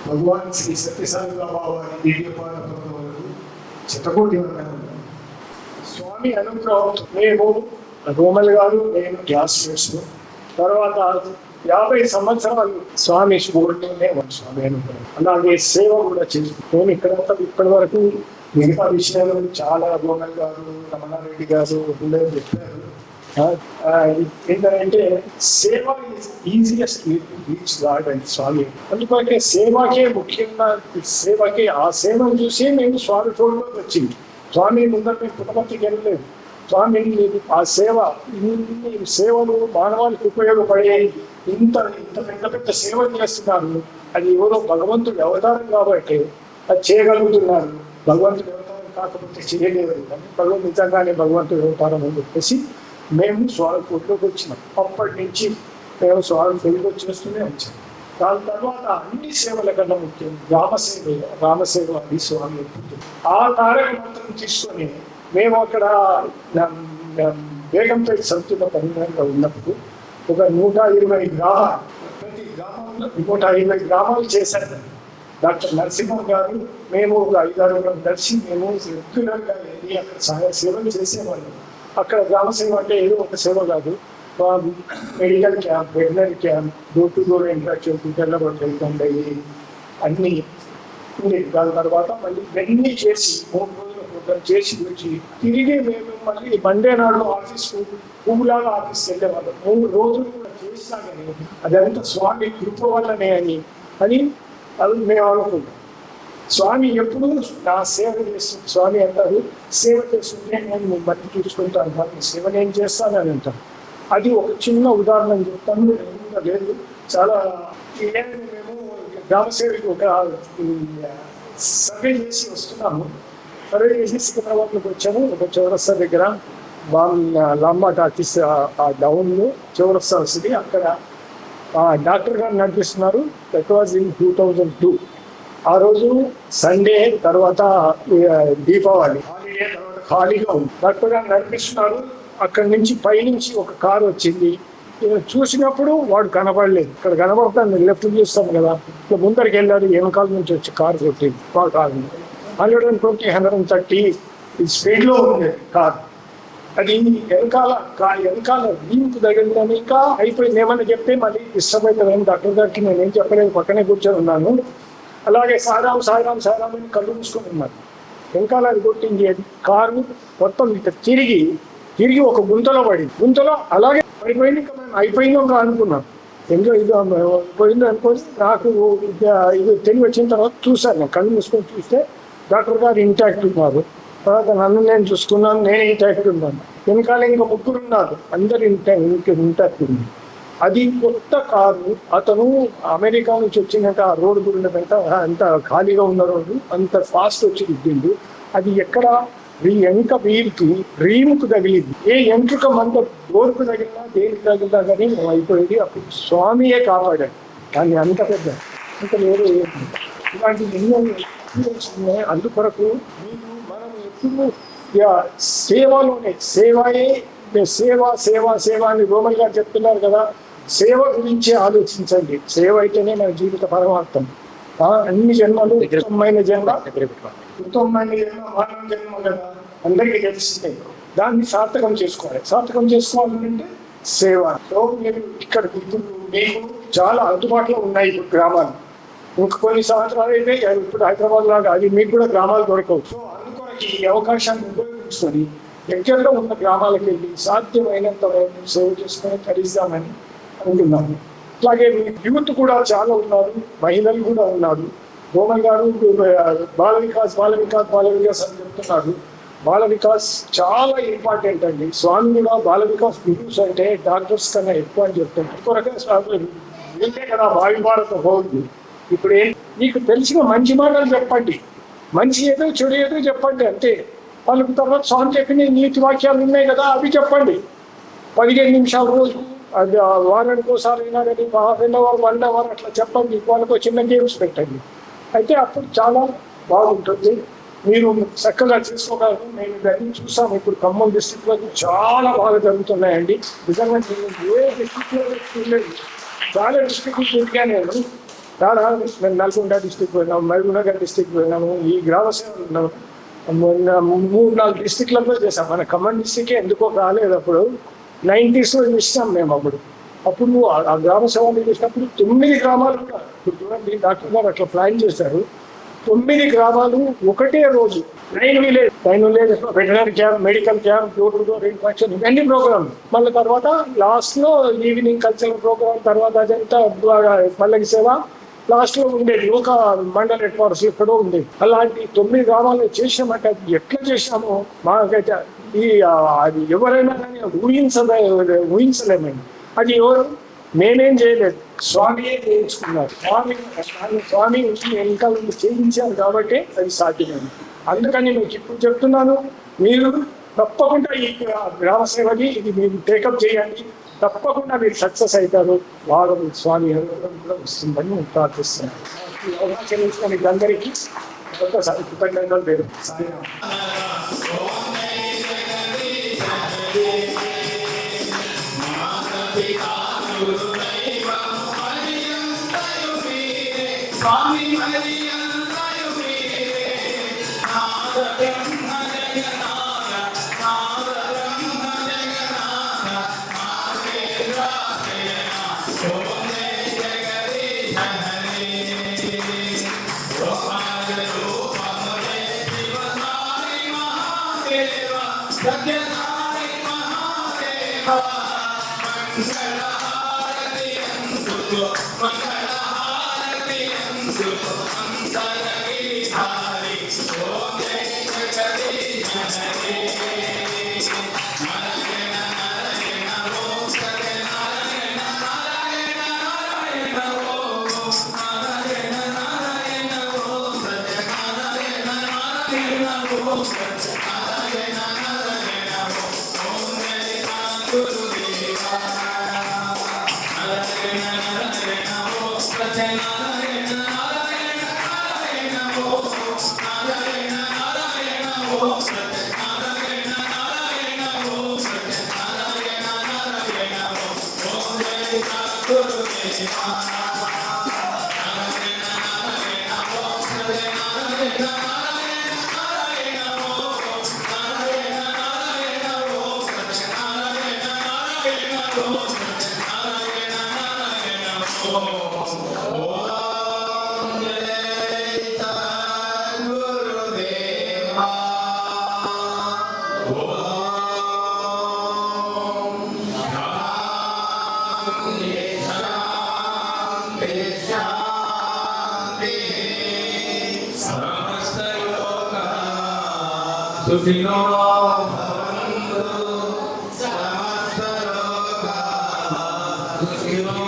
భగవాన్ శ్రీ సత్యసాయి బాబా వారి దివ్యపాద వరకు చిత్తకోటి స్వామి అనుగ్రహం. మేము రోమల్ గారు నేను క్లాస్మేట్స్. తర్వాత 50 సంవత్సరాలు స్వామి స్కూల్లోనే స్వామి అనుగ్రహం. అలాగే సేవ కూడా చేస్తాం. నేను ఇప్పటి వరకు మిగతా విషయాలు చాలా రోమల్ గారు, రమణారెడ్డి గారు చెప్పారు. ఏంటంటే సేవ ఈజియెస్ట్ రీచ్ గాడ్ అండ్ స్వామి. అందుకే సేవకే ముఖ్యంగా సేవకే ఆ సేవను చూసి మేము స్వామి చూడలోకి వచ్చింది. స్వామి ముందర మేము పుట్టమతికి వెళ్ళలేదు. స్వామి ఆ సేవ, ఇన్ని సేవలు మానవాళికి ఉపయోగపడే ఇంత పెద్ద సేవలు చేస్తున్నారు. అది ఎవరో భగవంతుడి అవతారం కాబట్టి అది చేయగలుగుతున్నారు. భగవంతుడి అవతారం కాకపోతే చేయలేదు. భగవంతు నిజంగానే భగవంతుడి అవతారం అని చెప్పేసి మేము స్వామి ఫోటోకి వచ్చినాం. అప్పటి నుంచి మేము స్వామి ఫోటోకి వచ్చేస్తూనే వచ్చాం. దాని తర్వాత అన్ని సేవల కన్నా ముఖ్యం రామసేవ అది స్వామి ఎప్పుడు ఆ కార్యక్రమం తీసుకొని మేము అక్కడ బేగంపేట సంతుల పరిమాణంగా ఉన్నప్పుడు ఒక 120 గ్రామాలు, ప్రతి గ్రామంలో 120 గ్రామాలు చేశారు డాక్టర్ నరసింహ గారు. మేము ఒక 5-6 కలిసి మేము రెగ్యులర్గా వెళ్ళి అక్కడ సేవలు చేసేవాళ్ళం. అక్కడ గ్రామ సేవ అంటే ఏదో ఒక సేవ కాదు, medical camp, veterinary camp, door to door interaction, పిల్లలు వెళ్తుంటాయి, అన్ని ఉండేది. దాని తర్వాత మళ్ళీ ఇవన్నీ చేసి 3 రోజుల ప్రోగ్రామ్ చేసి వచ్చి తిరిగి మేము మళ్ళీ మండే నాడు ఆఫీస్కు పువ్వులాగా ఆఫీస్కి వెళ్ళేవాళ్ళం. 3 రోజులు కూడా చేసినా కానీ అదంతా స్వామి కృప వల్లనే అని అది మేము అనుకుంటాం. స్వామి ఎప్పుడు నా సేవ చేస్తుంది. స్వామి అంటారు సేవ చేస్తుంటే నేను బట్టి చూసుకుంటాను, మరి సేవ నేను చేస్తానని అంటాను. అది ఒక చిన్న ఉదాహరణ చెప్తాను. లేదు చాలా మేము గ్రామ సేవకి ఒక సర్వే చేసి వస్తున్నాము. సర్వే చేసి సికింద్రాబాద్లోకి వచ్చాము. ఒక చౌరస్తా దగ్గర లాంబా టాకీస్ ఆ డౌన్లో చౌరస్తా వస్తుంది. అక్కడ డాక్టర్ గారు నడిపిస్తున్నారు. That was in 2002. ఆ రోజు సండే తర్వాత దీపావళి హాలిడే తర్వాత ఖాళీగా ఉంది. డాక్టర్ గారు నడిపిస్తున్నారు. అక్కడి నుంచి పైనుంచి ఒక కారు వచ్చింది. చూసినప్పుడు వాడు కనపడలేదు. ఇక్కడ కనపడతాను లెఫ్ట్ చూస్తాం కదా, ఇట్లా ముందరికి వెళ్ళాడు. వెనకాల నుంచి వచ్చి కారు కొట్టింది. కారు 120, 130 స్పీడ్లో ఉంది కారు. అది వెనకాల వీంకు తగిలిందని ఇంకా అయిపోయింది. ఏమన్నా చెప్తే మళ్ళీ డిస్టర్బ్ అవుతుందని డాక్టర్ గారికి నేనేం చెప్పలేదు, పక్కనే కూర్చొని ఉన్నాను. అలాగే సాయిరాం సాయిరాం సాయిరాం అని కళ్ళు మూసుకొని ఉన్నారు. వెనకాల అది కొట్టింది. అది కారు మొత్తం ఇట్లా తిరిగి ఒక గుంతలో పడింది. గుంతలో అలాగే పడిపోయింది. ఇంకా మేము అయిపోయిందో అనుకున్నాం. ఎందుకో ఇది పోయిందో అనుకోని నాకు ఇది తెలివి వచ్చిన తర్వాత చూశాను. నేను కళ్ళు మూసుకొని చూస్తే డాక్టర్ గారు ఇంటాక్ట్ ఉన్నారు. తర్వాత నన్ను నేను చూసుకున్నాను, నేను ఇంటాక్ట్ ఉన్నాను. వెనకాల ఇంకా 3 ఉన్నారు, అందరు ఇంటాక్ట్ ఉంది. అది కొత్త కారు. అతను అమెరికా నుంచి వచ్చినట్ట ఆ రోడ్డు గురించి అంత ఖాళీగా ఉన్న రోడ్డు అంత ఫాస్ట్ వచ్చి దిద్దిండు. అది ఎక్కడ వెనక వీల్కి రీముకు తగిలింది. ఏ ఎంట్రుక మంద డోర్కు తగిలినా దేనికి తగిలినా కానీ అయిపోయింది. అప్పుడు స్వామియే కాపాడాడు దాన్ని. అంత పెద్ద అంత వేరే ఇలాంటి ఎన్నో ఎక్స్పీరియన్స్ ఉన్నాయి. అందుకొరకు మనం ఎప్పుడు సేవలోనే సేవయే సేవ అని రోమన్ గారు చెప్తున్నారు కదా. సేవ గురించి ఆలోచించండి. సేవ అయితేనే మన జీవిత పరమార్థం. అన్ని జన్మలు ఉత్తమమైన జన్మ మానవ జన్మ కదా, అందరికీ తెలిసిందే. దాన్ని సార్థకం చేసుకోవాలంటే సేవ. సో మీరు ఇక్కడ మీకు చాలా అందుబాటులో ఉన్నాయి ఇప్పుడు గ్రామాలు. ఇంక కొన్ని సంవత్సరాలు అయితే ఇప్పుడు హైదరాబాద్ లాగా అది మీకు కూడా గ్రామాలు దొరకవు. సో అందుకొరకు ఈ అవకాశాన్ని ఉపయోగించుకొని దగ్గరలో ఉన్న గ్రామాలకు వెళ్ళి సాధ్యమైనంత సేవ చేసుకొని తరిద్దామని అనుకున్నాము. అలాగే యూత్ కూడా చాలా ఉన్నారు, మహిళలు కూడా ఉన్నారు. రోమన్ గారు బాల వికాస్ అని చెప్తున్నారు. బాల వికాస్ చాలా ఇంపార్టెంట్ అండి. స్వామి కూడా బాల వికాస్ గురువుస్ అంటే డాక్టర్స్ కన్నా ఎక్కువ అని చెప్తున్నారు. కొరకే వీళ్ళే కదా భావి భారత పౌరులు. ఇప్పుడు మీకు తెలిసిన మంచి మాటలు చెప్పండి, మంచి ఏదో చెడు ఏదో చెప్పండి అంతే. వాళ్ళకి తర్వాత స్వామి చెప్పిన నీతి వాక్యాలు ఉన్నాయి కదా, అవి చెప్పండి. 15 నిమిషాల రోజు అది వారానికి ఒకసారి అయినా కానీ 1 అవర్ 1 అవర్ అట్లా చెప్పండి. వాళ్ళకు చిన్న గేమ్స్ పెట్టండి. అయితే అప్పుడు చాలా బాగుంటుంది. మీరు చక్కగా చేసుకోగలరు. మేము దాన్ని చూసాము. ఇప్పుడు ఖమ్మం డిస్ట్రిక్ట్లో చాలా బాగా జరుగుతున్నాయండి. నిజంగా నేను ఏ డిస్ట్రిక్ట్లో చూడలేదు. చాలా డిస్ట్రిక్ట్లు తిరిగా మేము నల్గొండ డిస్ట్రిక్ట్ పోయినాము, మహబూబ్నగర్ డిస్ట్రిక్ట్ పోయినాము, ఈ గ్రామ సేవలు ఉన్నాము. 3-4 డిస్ట్రిక్ట్లలో చేసాం. మన ఖమ్మం డిస్ట్రిక్టే ఎందుకో రాలేదు. అప్పుడు 90s చేసినాం మేము. అప్పుడు ఆ గ్రామ సేవలు చేసినప్పుడు 9 గ్రామాలు ఉన్నారు. ఇప్పుడు చూడండి డాక్టర్ గారు అట్లా ప్లాన్ చేశారు. 9 గ్రామాలు ఒకటే రోజు 9 village veterinary camp, medical camp, door to door infection, ఇవన్నీ ప్రోగ్రామ్. మళ్ళీ తర్వాత లాస్ట్లో ఈవినింగ్ కల్చరల్ ప్రోగ్రామ్, తర్వాత అదంతా పల్లకి సేవ లాస్ట్లో ఉండేది. ఒక మండల హెడ్ క్వార్టర్స్ ఎక్కడో ఉండేది. అలాంటి 9 గ్రామాలు చేసామంటే అది ఎట్లా చేసామో మాకైతే అది ఎవరైనా కానీ ఊహించలేమండి. అది ఎవరు మేమేం చేయలేదు, స్వామియే చేయించుకున్నారు. స్వామి ఇంకా చేయించారు కాబట్టి అది సాధ్యమైంది. అందుకని మీకు ఇప్పుడు చెప్తున్నాను, మీరు తప్పకుండా ఈ గ్రామ సేవని ఇది మీరు టేకప్ చేయండి. తప్పకుండా మీరు సక్సెస్ అవుతారు. బాగా స్వామి కూడా వస్తుందని నేను ప్రార్థిస్తున్నాను. ఈ అవకాశం ఇచ్చిన మీకు అందరికీ ఒక్కసారి కృతజ్ఞతలు లేదు. సత్యసాయి మహాదేవ మంగళహారతి అందుకో మంగళహారతి అందుకో మంగళగిరిధారి ఓం జయ జగదీశ హరే నారాయణ నారాయణ ఓం సత్యనారాయణ నారాయణ నారాయణ ఓం నారాయణ నారాయణ ఓం సత్యనారాయణ నారాయణ ఓం సత్యనారాయణ నారాయణ ఓం జయ గురుదేవా నారాయణ నారాయణ ఓం సత్యనారాయణ నారాయణ నారాయణ ఓం నారాయణ నారాయణ ఓం సత్యనారాయణ నారాయణ ఓం సత్యనారాయణ నారాయణ ఓం జయ గురుదేవా నారాయణ నారాయణ ఓం సత్యనారాయణ నారాయణ నారాయణ ఓం నారాయణ నారాయణ ఓం సత్యనారాయణ నారాయణ ఓం సత్యనారాయణ నారాయణ ఓం జయ గురుదేవా శాంతి శాంతి సమస్త లోకా సుఖినో భవంతు సమస్త లోకా సుఖినో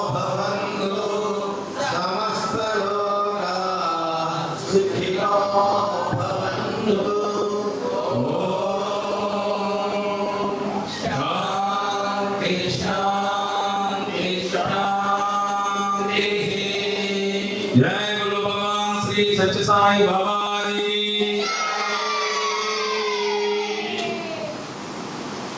భవంతు సమస్త లోకా సుఖినో భవంతు శాంతి శాంతి శాంతి జయ గురు భగవాన్ శ్రీ సత్య సాయి బాబా